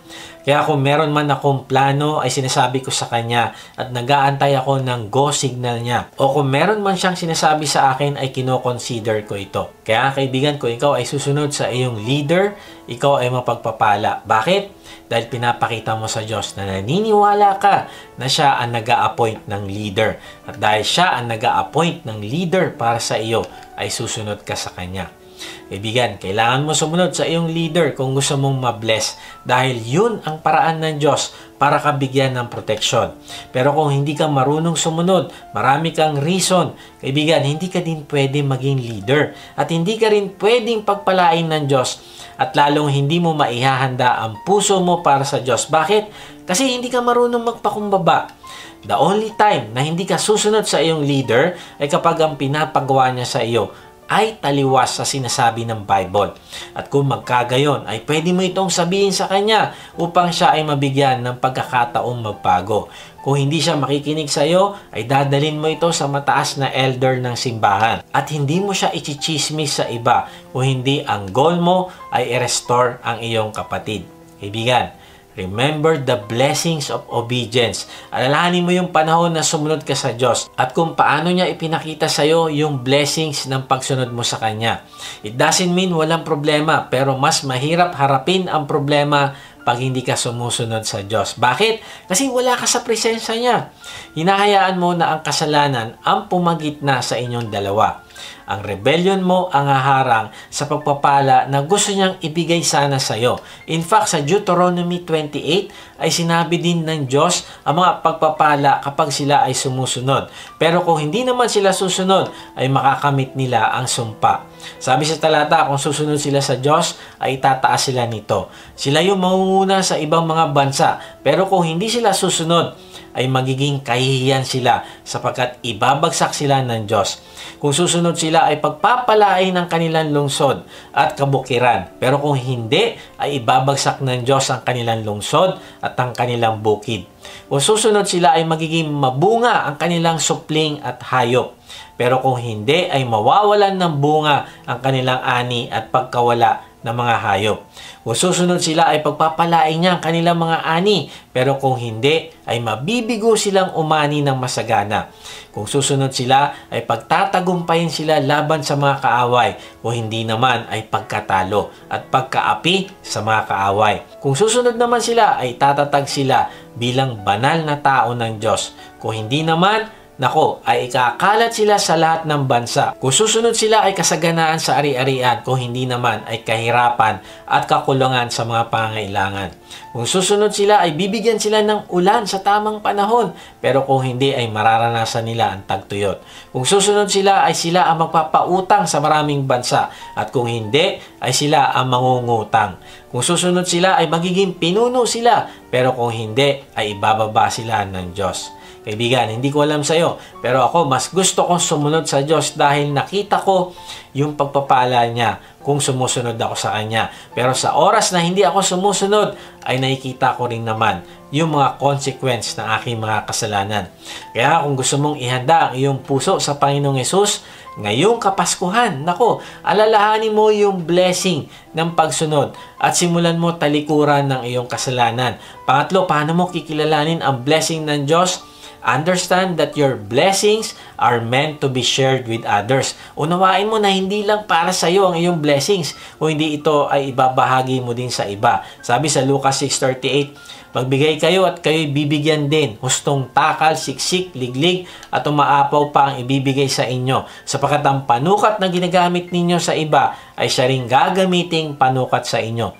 Kaya kung meron man akong plano ay sinasabi ko sa kanya at nag-aantay ako ng go signal niya. O kung meron man siyang sinasabi sa akin ay kino-consider ko ito. Kaya kaibigan, kung ikaw ay susunod sa iyong leader, ikaw ay mapagpapala. Bakit? Dahil pinapakita mo sa Diyos na naniniwala ka na siya ang nag-a-appoint ng leader. At dahil siya ang nag-a-appoint ng leader para sa iyo, ay susunod ka sa kanya. Kaibigan, kailangan mo sumunod sa iyong leader kung gusto mong ma-bless dahil yun ang paraan ng Diyos para ka bigyan ng proteksyon. Pero kung hindi ka marunong sumunod, marami kang reason. Kaibigan, hindi ka din pwede maging leader at hindi ka rin pwedeng pagpalain ng Diyos at lalong hindi mo maihahanda ang puso mo para sa Diyos. Bakit? Kasi hindi ka marunong magpakumbaba. The only time na hindi ka susunod sa iyong leader ay kapag ang pinapagawa niya sa iyo ay taliwas sa sinasabi ng Bible. At kung magkagayon, ay pwede mo itong sabihin sa kanya upang siya ay mabigyan ng pagkakataong magbago. Kung hindi siya makikinig sa iyo, ay dadalhin mo ito sa mataas na elder ng simbahan. At hindi mo siya ichichismis sa iba kung hindi ang goal mo ay i-restore ang iyong kapatid. Kaibigan, remember the blessings of obedience. Alalahanin mo yung panahon na sumunod ka sa Diyos at kung paano niya ipinakita sa iyo yung blessings ng pagsunod mo sa Kanya. It doesn't mean walang problema, pero mas mahirap harapin ang problema pag hindi ka sumusunod sa Diyos. Bakit? Kasi wala ka sa presensya niya. Hinahayaan mo na ang kasalanan ang pumagitna sa inyong dalawa. Ang rebellion mo ang haharang sa pagpapala na gusto niyang ibigay sana sa iyo. In fact, sa Deuteronomy 28 ay sinabi din ng Diyos ang mga pagpapala kapag sila ay sumusunod. Pero kung hindi naman sila susunod, ay makakamit nila ang sumpa. Sabi sa talata, kung susunod sila sa Diyos, ay tataas sila nito. Sila yung mangunguna sa ibang mga bansa. Pero kung hindi sila susunod, ay magiging kahihiyan sila sapagkat ibabagsak sila ng Diyos. Kung susunod sila ay pagpapalain ng kanilang lungsod at kabukiran. Pero kung hindi, ay ibabagsak ng Diyos ang kanilang lungsod at ang kanilang bukid. Kung susunod sila ay magiging mabunga ang kanilang supling at hayop. Pero kung hindi, ay mawawalan ng bunga ang kanilang ani at pagkawala ng mga hayop. Kung susunod sila ay pagpapalain niya ang kanilang mga ani, pero kung hindi ay mabibigo silang umani ng masagana. Kung susunod sila ay pagtatagumpayin sila laban sa mga kaaway, kung hindi naman ay pagkatalo at pagkaapi sa mga kaaway. Kung susunod naman sila ay tatatag sila bilang banal na tao ng Diyos, kung hindi naman ay ikakalat sila sa lahat ng bansa. Kung susunod sila ay kasaganaan sa ari-arian, kung hindi naman ay kahirapan at kakulangan sa mga pangailangan. Kung susunod sila ay bibigyan sila ng ulan sa tamang panahon, pero kung hindi ay mararanasan nila ang tagtuyot. Kung susunod sila ay sila ang magpapautang sa maraming bansa, at kung hindi ay sila ang mangungutang. Kung susunod sila ay magiging pinuno sila, pero kung hindi ay ibababa sila ng Diyos. Kaibigan, hindi ko alam sa iyo, pero ako mas gusto kong sumunod sa Diyos dahil nakita ko yung pagpapala niya kung sumusunod ako sa Kanya. Pero sa oras na hindi ako sumusunod, ay nakikita ko rin naman yung mga consequence ng aking mga kasalanan. Kaya kung gusto mong ihanda ang iyong puso sa Panginoong Hesus, ngayong Kapaskuhan, alalahanin mo yung blessing ng pagsunod at simulan mo talikuran ng iyong kasalanan. Pangatlo, paano mo kikilalanin ang blessing ng Diyos? Understand that your blessings are meant to be shared with others. Unawain mo na hindi lang para sa iyo ang iyong blessings, kung hindi ito ay ibabahagi mo din sa iba. Sabi sa Lucas 6:38, magbigay kayo at kayo'y bibigyan din. Hustong takal, siksik, liglig at umaapaw pa ang ibibigay sa inyo. Sapagkat ang panukat na ginagamit ninyo sa iba ay siya ring gagamiting panukat sa inyo.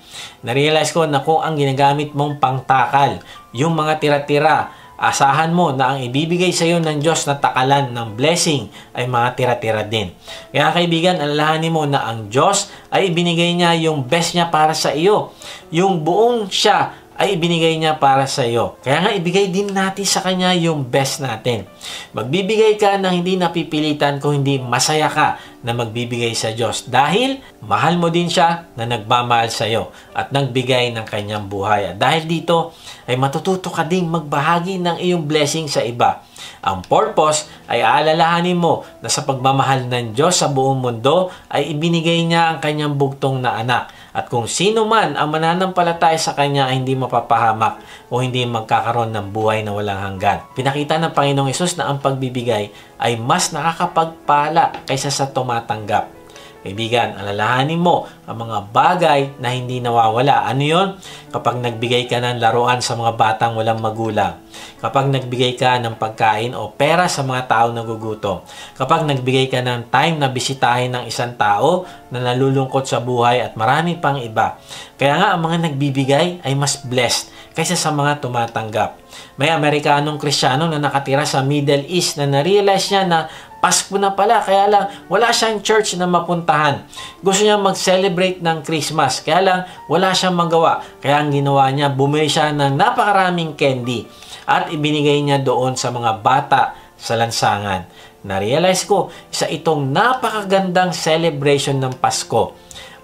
Narealize ko na kung ang ginagamit mong pangtakal, yung mga tira-tira, asahan mo na ang ibibigay sa iyo ng Diyos na takalan ng blessing ay mga tira-tira din. Kaya kaibigan, alalahanin mo na ang Diyos ay ibinigay niya yung best niya para sa iyo. Yung buong siya ay ibinigay niya para sa iyo. Kaya nga ibigay din natin sa Kanya yung best natin. Magbibigay ka ng hindi napipilitan kung hindi masaya ka na magbibigay sa Diyos dahil mahal mo din siya na nagmamahal sa iyo at nagbigay ng kanyang buhay. At dahil dito ay matututo ka ding magbahagi ng iyong blessing sa iba. Ang purpose ay aalalahanin mo na sa pagmamahal ng Diyos sa buong mundo ay ibinigay niya ang kanyang bugtong na anak. At kung sino man ang mananampalataya sa Kanya ay hindi mapapahamak o hindi magkakaroon ng buhay na walang hanggan. Pinakita ng Panginoong Hesus na ang pagbibigay ay mas nakakapagpala kaysa sa tumatanggap. Kaibigan, alalahanin mo ang mga bagay na hindi nawawala. Ano yun? Kapag nagbigay ka ng laruan sa mga batang walang magulang. Kapag nagbigay ka ng pagkain o pera sa mga taong nagugutom. Kapag nagbigay ka ng time na bisitahin ng isang tao na nalulungkot sa buhay at marami pang iba. Kaya nga ang mga nagbibigay ay mas blessed kaysa sa mga tumatanggap. May Amerikanong Kristiyano na nakatira sa Middle East na na-realize niya na Pasko na pala, kaya lang wala siyang church na mapuntahan. Gusto niya mag-celebrate ng Christmas, kaya lang wala siyang magawa. Kaya ang ginawa niya, bumili siya ng napakaraming candy at ibinigay niya doon sa mga bata sa lansangan. Na-realize ko, isa itong napakagandang celebration ng Pasko,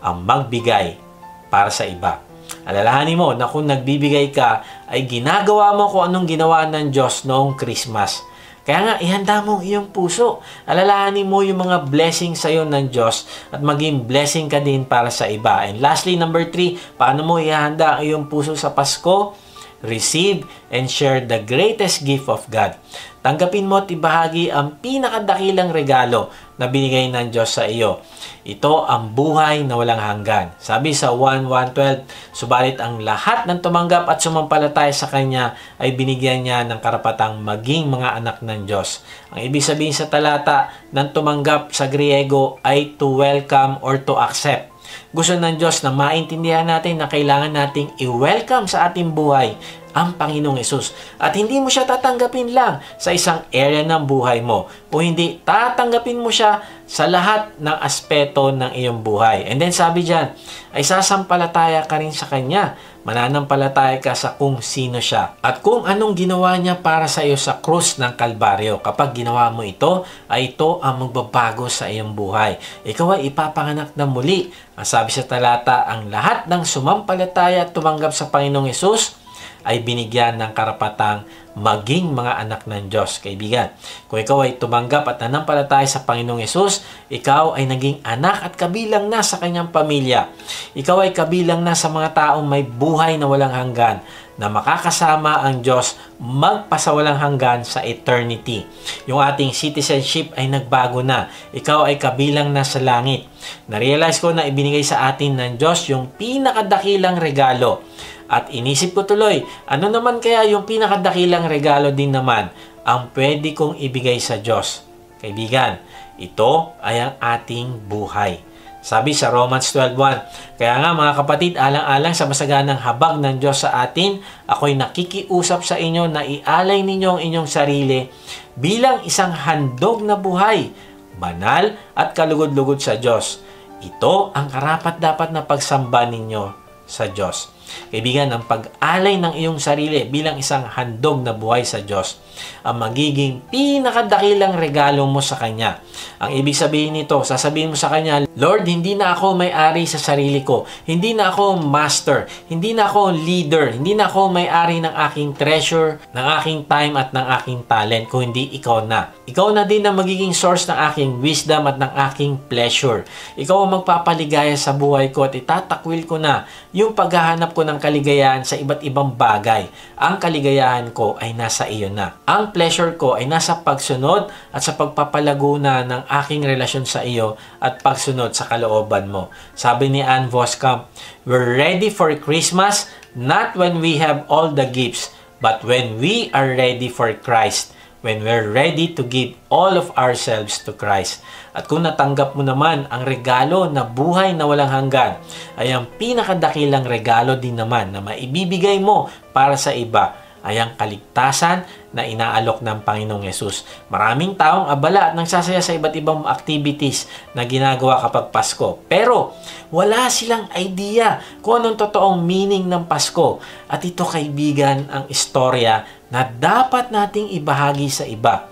ang magbigay para sa iba. Alalahanin mo na kung nagbibigay ka, ay ginagawa mo kung anong ginawa ng Diyos noong Christmas. Kaya nga, ihanda mo ang iyong puso. Alalahanin mo yung mga blessing sa iyo ng Diyos at maging blessing ka din para sa iba. And lastly, number 3, paano mo ihanda ang iyong puso sa Pasko? Receive and share the greatest gift of God. Tanggapin mo at ibahagi ang pinakadakilang regalo na binigay ng Diyos sa iyo. Ito ang buhay na walang hanggan. Sabi sa 1:12, subalit ang lahat ng tumanggap at sumampalataya sa Kanya ay binigyan niya ng karapatang maging mga anak ng Diyos. Ang ibig sabihin sa talata ng tumanggap sa Griego ay to welcome or to accept. Gusto ng Diyos na maintindihan natin na kailangan nating i-welcome sa ating buhay ang Panginoong Hesus. At hindi mo siya tatanggapin lang sa isang area ng buhay mo. O hindi, tatanggapin mo siya sa lahat ng aspeto ng iyong buhay. And then sabi dyan, ay sasampalataya ka rin sa Kanya. Mananampalataya ka sa kung sino siya. At kung anong ginawa niya para sa iyo sa krus ng Kalbaryo. Kapag ginawa mo ito, ay ito ang magbabago sa iyong buhay. Ikaw ay ipapanganak na muli. Ang sabi sa talata, ang lahat ng sumampalataya at tumanggap sa Panginoong Hesus ay binigyan ng karapatang maging mga anak ng Diyos. Kaibigan, kung ikaw ay tumanggap at nanampalataya sa Panginoong Hesus, ikaw ay naging anak at kabilang na sa kanyang pamilya. Ikaw ay kabilang na sa mga taong may buhay na walang hanggan, na makakasama ang Diyos magpasawalang hanggan sa eternity. Yung ating citizenship ay nagbago na. Ikaw ay kabilang na sa langit. Na-realize ko na ibinigay sa atin ng Diyos yung pinakadakilang regalo. At inisip ko tuloy, ano naman kaya yung pinakadakilang regalo din naman ang pwede kong ibigay sa Diyos? Kaibigan, ito ay ang ating buhay. Sabi sa Romans 12:1, kaya nga mga kapatid, alang-alang sa masaganang habag ng Diyos sa atin, ako'y nakikiusap sa inyo na ialay ninyo ang inyong sarili bilang isang handog na buhay, banal at kalugod-lugod sa Diyos. Ito ang karapat-dapat na pagsamba ninyo sa Diyos. Kaibigan, ang pag-alay ng iyong sarili bilang isang handog na buhay sa Diyos ang magiging pinakadakilang regalo mo sa Kanya. Ang ibig sabihin nito, sasabihin mo sa Kanya, Lord, hindi na ako may-ari sa sarili ko. Hindi na ako master. Hindi na ako leader. Hindi na ako may-ari ng aking treasure, ng aking time at ng aking talent, kung hindi ikaw na. Ikaw na din ang magiging source ng aking wisdom at ng aking pleasure. Ikaw ang magpapaligaya sa buhay ko at itatakwil ko na yung paghahanap ko ng kaligayahan sa iba't ibang bagay. Ang kaligayahan ko ay nasa iyo na. Ang pleasure ko ay nasa pagsunod at sa pagpapalago na ng aking relasyon sa iyo at pagsunod sa kalooban mo. Sabi ni Ann Voskamp, we're ready for Christmas not when we have all the gifts, but when we are ready for Christ. When we're ready to give all of ourselves to Christ. At kung natanggap mo naman ang regalo na buhay na walang hanggan, ay ang pinakadakilang regalo din naman na maibibigay mo para sa iba ay ang kaligtasan na inaalok ng Panginoong Hesus. Maraming taong abala at nagsasaya sa iba't ibang activities na ginagawa kapag Pasko. Pero wala silang idea kung anong totoong meaning ng Pasko. At ito, kaibigan, ang istorya na dapat nating ibahagi sa iba.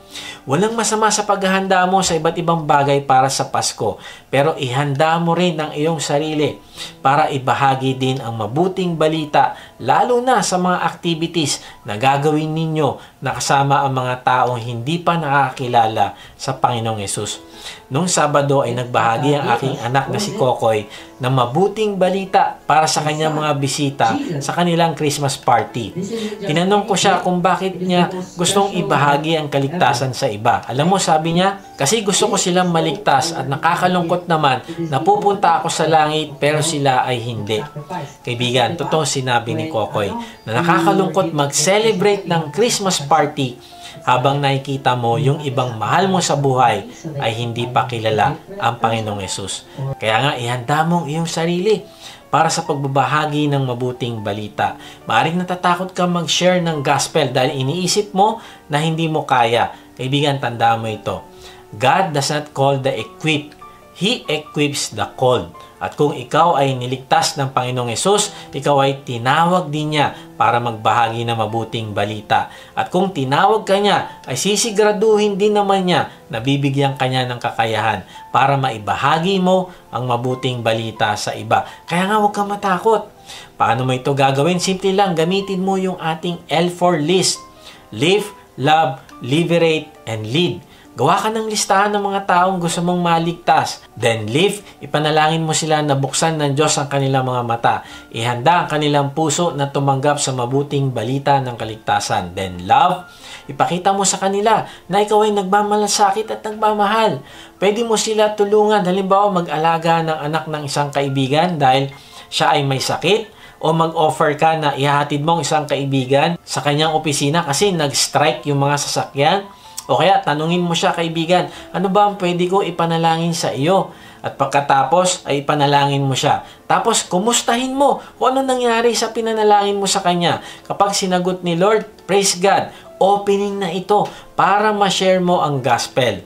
Walang masama sa paghahanda mo sa iba't ibang bagay para sa Pasko, pero ihanda mo rin ang iyong sarili para ibahagi din ang mabuting balita, lalo na sa mga activities na gagawin ninyo na kasama ang mga taong hindi pa nakakilala sa Panginoong Hesus. Noong Sabado ay nagbahagi ang aking anak na si Kokoy ng mabuting balita para sa kanyang mga bisita sa kanilang Christmas party. Tinanong ko siya kung bakit niya gustong ibahagi ang kaligtasan sa iba. Alam mo, sabi niya, kasi gusto ko silang maligtas at nakakalungkot naman na pupunta ako sa langit pero sila ay hindi. Kaibigan, totoo sinabi ni Kokoy na nakakalungkot mag-celebrate ng Christmas party habang nakikita mo yung ibang mahal mo sa buhay ay hindi pa kilala ang Panginoong Hesus. Kaya nga, ihanda mo ang iyong sarili para sa pagbabahagi ng mabuting balita. Maaring natatakot ka mag-share ng gospel dahil iniisip mo na hindi mo kaya. Kaibigan, tandaan mo ito. God does not call the equipped. He equips the called. At kung ikaw ay niligtas ng Panginoong Hesus, ikaw ay tinawag din niya para magbahagi ng mabuting balita. At kung tinawag ka niya, ay sisiguraduhin din naman niya na bibigyan ka niya ng kakayahan para maibahagi mo ang mabuting balita sa iba. Kaya nga, huwag kang matakot. Paano mo ito gagawin? Simple lang, gamitin mo yung ating L4 list. Live, love, liberate, and lead. Gawa ka ng listahan ng mga taong gusto mong maligtas. Then live, ipanalangin mo sila na buksan ng Diyos ang kanilang mga mata. Ihanda ang kanilang puso na tumanggap sa mabuting balita ng kaligtasan. Then love, ipakita mo sa kanila na ikaw ay nagmamalasakit at nagmamahal. Pwede mo sila tulungan. Halimbawa, mag-alaga ng anak ng isang kaibigan dahil siya ay may sakit, o mag-offer ka na ihahatid mong isang kaibigan sa kanyang opisina kasi nag-strike yung mga sasakyan. O kaya, tanungin mo siya, kaibigan, ano ba ang pwede ko ipanalangin sa iyo? At pagkatapos, ay ipanalangin mo siya. Tapos, kumustahin mo kung ano nangyari sa pinanalangin mo sa kanya. Kapag sinagot ni Lord, praise God, opening na ito para ma-share mo ang gospel.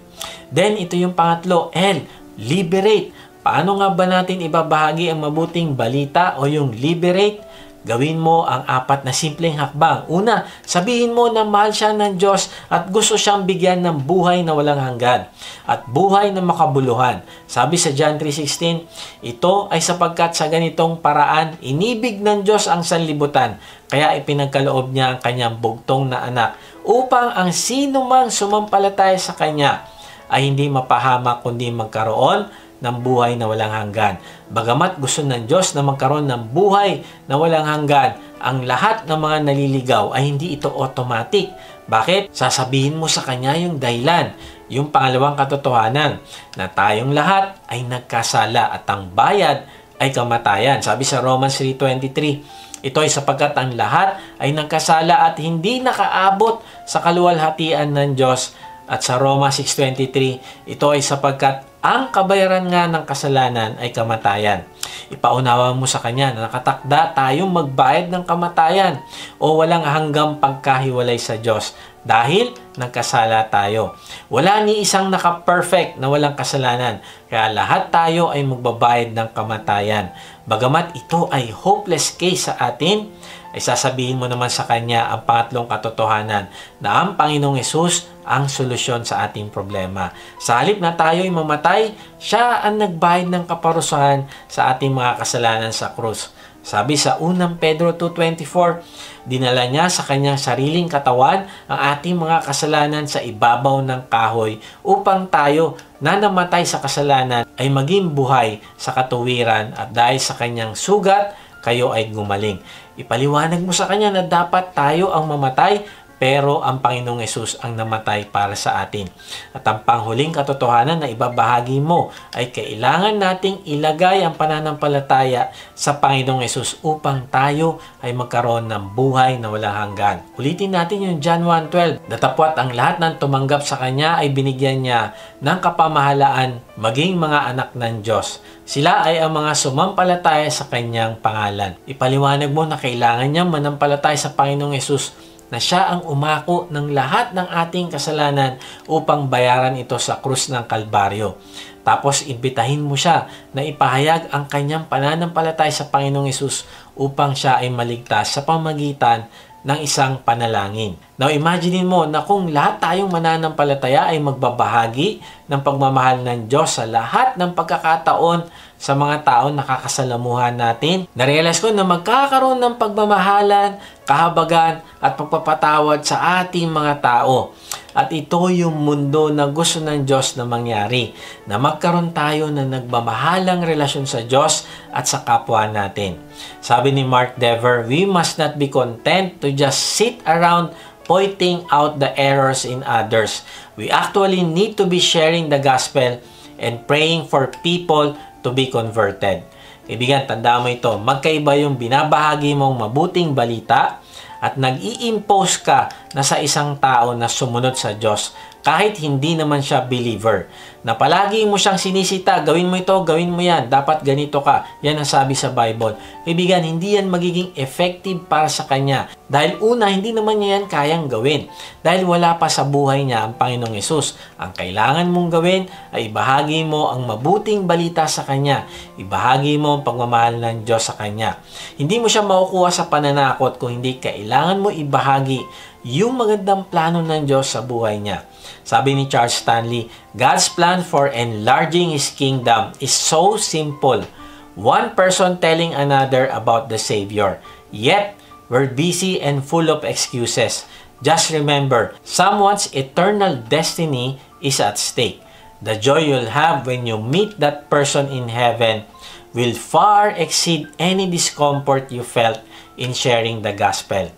Then, ito yung pangatlo, L, liberate. Paano nga ba natin ibabahagi ang mabuting balita o yung liberate? Gawin mo ang 4 na simpleng hakbang. Una, sabihin mo na mahal siya ng Diyos at gusto siyang bigyan ng buhay na walang hanggan at buhay na makabuluhan. Sabi sa John 3:16, ito ay sapagkat sa ganitong paraan, inibig ng Diyos ang sanlibutan, kaya ipinagkaloob niya ang kanyang bugtong na anak upang ang sino mang sumampalataya sa kanya ay hindi mapahamak kundi magkaroon ng buhay na walang hanggan. Bagamat gusto ng Diyos na magkaroon ng buhay na walang hanggan, ang lahat ng mga naliligaw ay hindi ito automatic. Bakit? Sasabihin mo sa Kanya yung dahilan. Yung pangalawang katotohanan, na tayong lahat ay nagkasala at ang bayad ay kamatayan. Sabi sa Romans 3:23, ito ay sapagkat ang lahat ay nagkasala at hindi nakaabot sa kaluwalhatian ng Diyos. At sa Roma 6:23, ito ay sapagkat ang kabayaran nga ng kasalanan ay kamatayan. Ipaunawa mo sa Kanya na nakatakda tayong magbayad ng kamatayan o walang hanggang pagkahiwalay sa Diyos dahil nagkasala tayo. Wala ni isang naka-perfect na walang kasalanan, kaya lahat tayo ay magbabayad ng kamatayan. Bagamat ito ay hopeless case sa atin, ay sasabihin mo naman sa Kanya ang pangatlong katotohanan na ang Panginoong Hesus ang solusyon sa ating problema. Sa halip na tayo'y mamatay, siya ang nagbayad ng kaparusahan sa ating mga kasalanan sa krus. Sabi sa 1 Pedro 2:24, dinala niya sa kanyang sariling katawan ang ating mga kasalanan sa ibabaw ng kahoy upang tayo na namatay sa kasalanan ay maging buhay sa katuwiran at dahil sa kanyang sugat, kayo ay gumaling. Ipaliwanag mo sa Kanya na dapat tayo ang mamatay, pero ang Panginoong Hesus ang namatay para sa atin. At ang panghuling katotohanan na ibabahagi mo ay kailangan nating ilagay ang pananampalataya sa Panginoong Hesus upang tayo ay magkaroon ng buhay na walang hanggan. Ulitin natin yung John 1:12. Datapwat ang lahat ng tumanggap sa Kanya ay binigyan niya ng kapamahalaan maging mga anak ng Diyos. Sila ay ang mga sumampalataya sa Kanyang pangalan. Ipaliwanag mo na kailangan niyang manampalataya sa Panginoong Hesus na siya ang umako ng lahat ng ating kasalanan upang bayaran ito sa krus ng Kalbaryo. Tapos imbitahin mo siya na ipahayag ang kanyang pananampalataya sa Panginoong Hesus upang siya ay maligtas sa pamagitan ng isang panalangin. Now, imagine mo na kung lahat tayong mananampalataya ay magbabahagi ng pagmamahal ng Diyos sa lahat ng pagkakataon sa mga taong nakakasalamuhan natin, narealize ko na magkakaroon ng pagmamahalan, kahabagan at pagpapatawad sa ating mga tao. At ito yung mundo na gusto ng Diyos na mangyari, na magkaroon tayo ng nagmamahalang relasyon sa Diyos at sa kapwa natin. Sabi ni Mark Dever, we must not be content to just sit around pointing out the errors in others. We actually need to be sharing the gospel and praying for people to be converted. Kaibigan, tandaan mo ito, magkaiba yung binabahagi mong mabuting balita at nag-i-impose ka na sa isang tao na sumunod sa Diyos kahit hindi naman siya believer. Na palagi mo siyang sinisita, gawin mo ito, gawin mo yan, dapat ganito ka. Yan ang sabi sa Bible. Kaibigan, hindi yan magiging effective para sa kanya. Dahil una, hindi naman niya yan kayang gawin. Dahil wala pa sa buhay niya ang Panginoong Hesus. Ang kailangan mong gawin ay ibahagi mo ang mabuting balita sa kanya. Ibahagi mo ang pagmamahal ng Diyos sa kanya. Hindi mo siya makukuha sa pananakot kung hindi kailangan mo ibahagi yung magandang plano ng Diyos sa buhay niya. Sabi ni Charles Stanley, God's plan for enlarging His kingdom is so simple. One person telling another about the Savior. Yet, we're busy and full of excuses. Just remember, someone's eternal destiny is at stake. The joy you'll have when you meet that person in heaven will far exceed any discomfort you felt in sharing the gospel.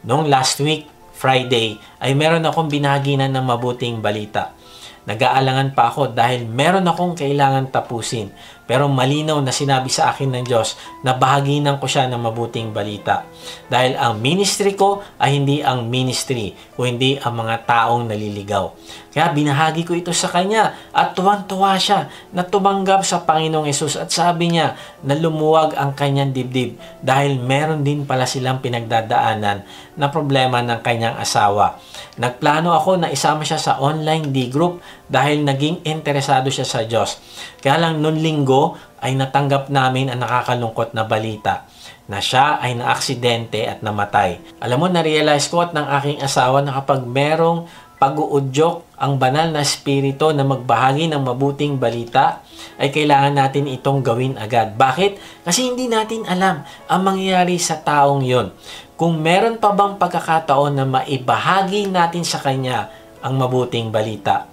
Noong last week, Friday, ay meron akong binahaginan ng mabuting balita. Nag-aalangan pa ako dahil meron akong kailangan tapusin. Pero malinaw na sinabi sa akin ng Diyos na bahaginan ko siya ng mabuting balita. Dahil ang ministry ko ay hindi ang ministry, o hindi ang mga taong naliligaw. Kaya binahagi ko ito sa kanya at tuwang-tuwa siya na tumanggap sa Panginoong Hesus at sabi niya na lumuwag ang kanyang dibdib dahil meron din pala silang pinagdadaanan na problema ng kanyang asawa. Nagplano ako na isama siya sa online D-group dahil naging interesado siya sa Diyos. Kaya lang noon linggo ay natanggap namin ang nakakalungkot na balita na siya ay naaksidente at namatay. Alam mo, na-realize ko at ng aking asawa na kapag merong pag-uudyok ang banal na espiritu na magbahagi ng mabuting balita, ay kailangan natin itong gawin agad. Bakit? Kasi hindi natin alam ang mangyayari sa taong yon. Kung meron pa bang pagkakataon na maibahagi natin sa kanya ang mabuting balita.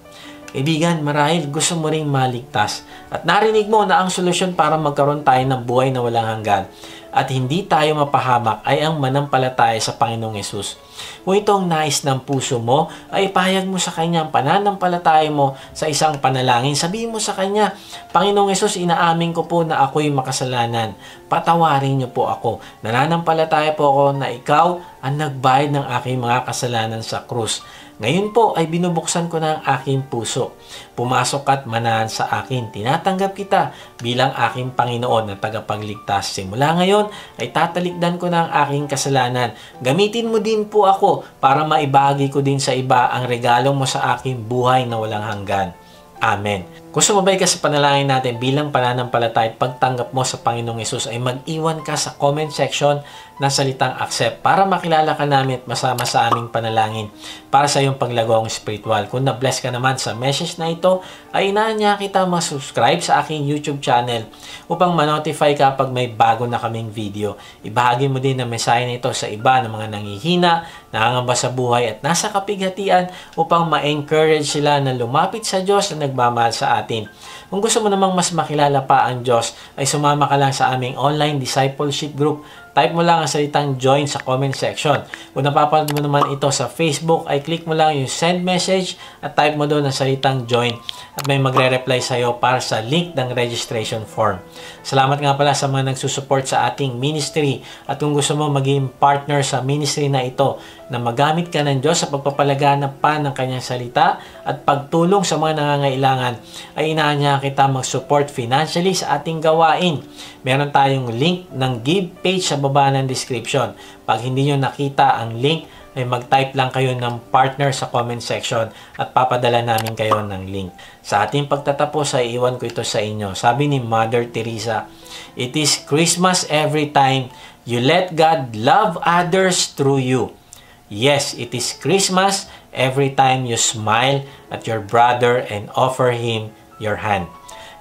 Kaibigan, marahil gusto mo ring maligtas at narinig mo na ang solusyon para magkaroon tayo ng buhay na walang hanggan at hindi tayo mapahamak ay ang manampalataya sa Panginoong Hesus. Kung itong nais ng puso mo, ay ipahayag mo sa Kanya ang pananampalataya mo sa isang panalangin. Sabihin mo sa Kanya, Panginoong Hesus, inaamin ko po na ako'y makasalanan. Patawarin niyo po ako. Nananampalataya po ako na Ikaw ang nagbayad ng aking mga kasalanan sa krus. Ngayon po ay binubuksan ko na ang aking puso. Pumasok at manahan sa akin. Tinatanggap kita bilang aking Panginoon na tagapagligtas. Simula ngayon ay tatalikdan ko na ang aking kasalanan. Gamitin mo din po ako para maibahagi ko din sa iba ang regalo mo sa aking buhay na walang hanggan. Amen. Kung sumabay ka sa panalangin natin bilang pananampalataya at pagtanggap mo sa Panginoong Hesus, ay mag-iwan ka sa comment section ng salitang accept para makilala ka namin at masama sa aming panalangin para sa iyong paglagong spiritual. Kung na-bless ka naman sa message na ito, ay inaanya kita mag-subscribe sa aking YouTube channel upang ma-notify ka pag may bago na kaming video. Ibahagi mo din ang mensahe nito sa iba ng mga nanghihina, nangangamba sa buhay at nasa kapighatian upang ma-encourage sila na lumapit sa Diyos na nagmamahal sa atin. Kung gusto mo namang mas makilala pa ang Diyos, ay sumama ka lang sa aming online discipleship group. Type mo lang ang salitang join sa comment section. Kung napapanood mo naman ito sa Facebook, ay click mo lang yung send message at type mo doon ang salitang join at may magre-reply sa iyo para sa link ng registration form. Salamat nga pala sa mga nagsusupport sa ating ministry at kung gusto mo maging partner sa ministry na ito na magamit ka ng Diyos sa pagpapalaganap pa ng kanyang salita at pagtulong sa mga nangangailangan, ay inaanya kita mag-support financially sa ating gawain. Meron tayong link ng give page sa baba ng description. Pag hindi nyo nakita ang link, ay mag-type lang kayo ng partner sa comment section at papadala namin kayo ng link. Sa ating pagtatapos ay iwan ko ito sa inyo. Sabi ni Mother Teresa, "It is Christmas every time you let God love others through you. Yes, it is Christmas every time you smile at your brother and offer him your hand."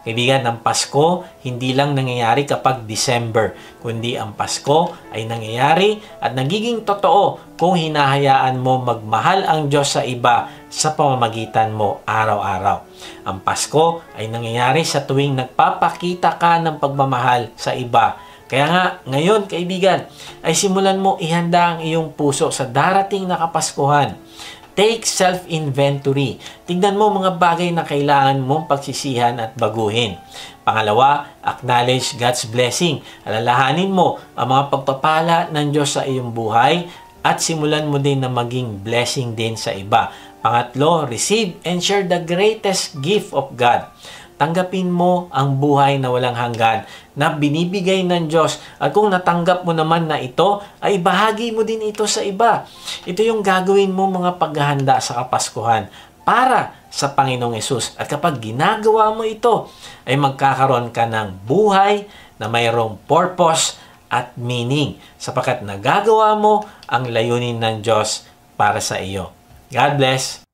Kaibigan, ang Pasko hindi lang nangyayari kapag December, kundi ang Pasko ay nangyayari at nagiging totoo kung hinahayaan mo magmahal ang Diyos sa iba sa pamamagitan mo araw-araw. Ang Pasko ay nangyayari sa tuwing nagpapakita ka ng pagmamahal sa iba. Kaya nga, ngayon kaibigan, ay simulan mo ihanda ang iyong puso sa darating na Kapaskuhan. Take self-inventory. Tignan mo mga bagay na kailangan mong pagsisihan at baguhin. Pangalawa, acknowledge God's blessing. Alalahanin mo ang mga pagpapala ng Diyos sa iyong buhay at simulan mo din na maging blessing din sa iba. Pangatlo, receive and share the greatest gift of God. Tanggapin mo ang buhay na walang hanggan na binibigay ng Diyos. At kung natanggap mo naman na ito, ay bahagi mo din ito sa iba. Ito yung gagawin mo mga paghahanda sa Kapaskuhan para sa Panginoong Hesus. At kapag ginagawa mo ito, ay magkakaroon ka ng buhay na mayroong purpose at meaning sapagkat nagagawa mo ang layunin ng Diyos para sa iyo. God bless!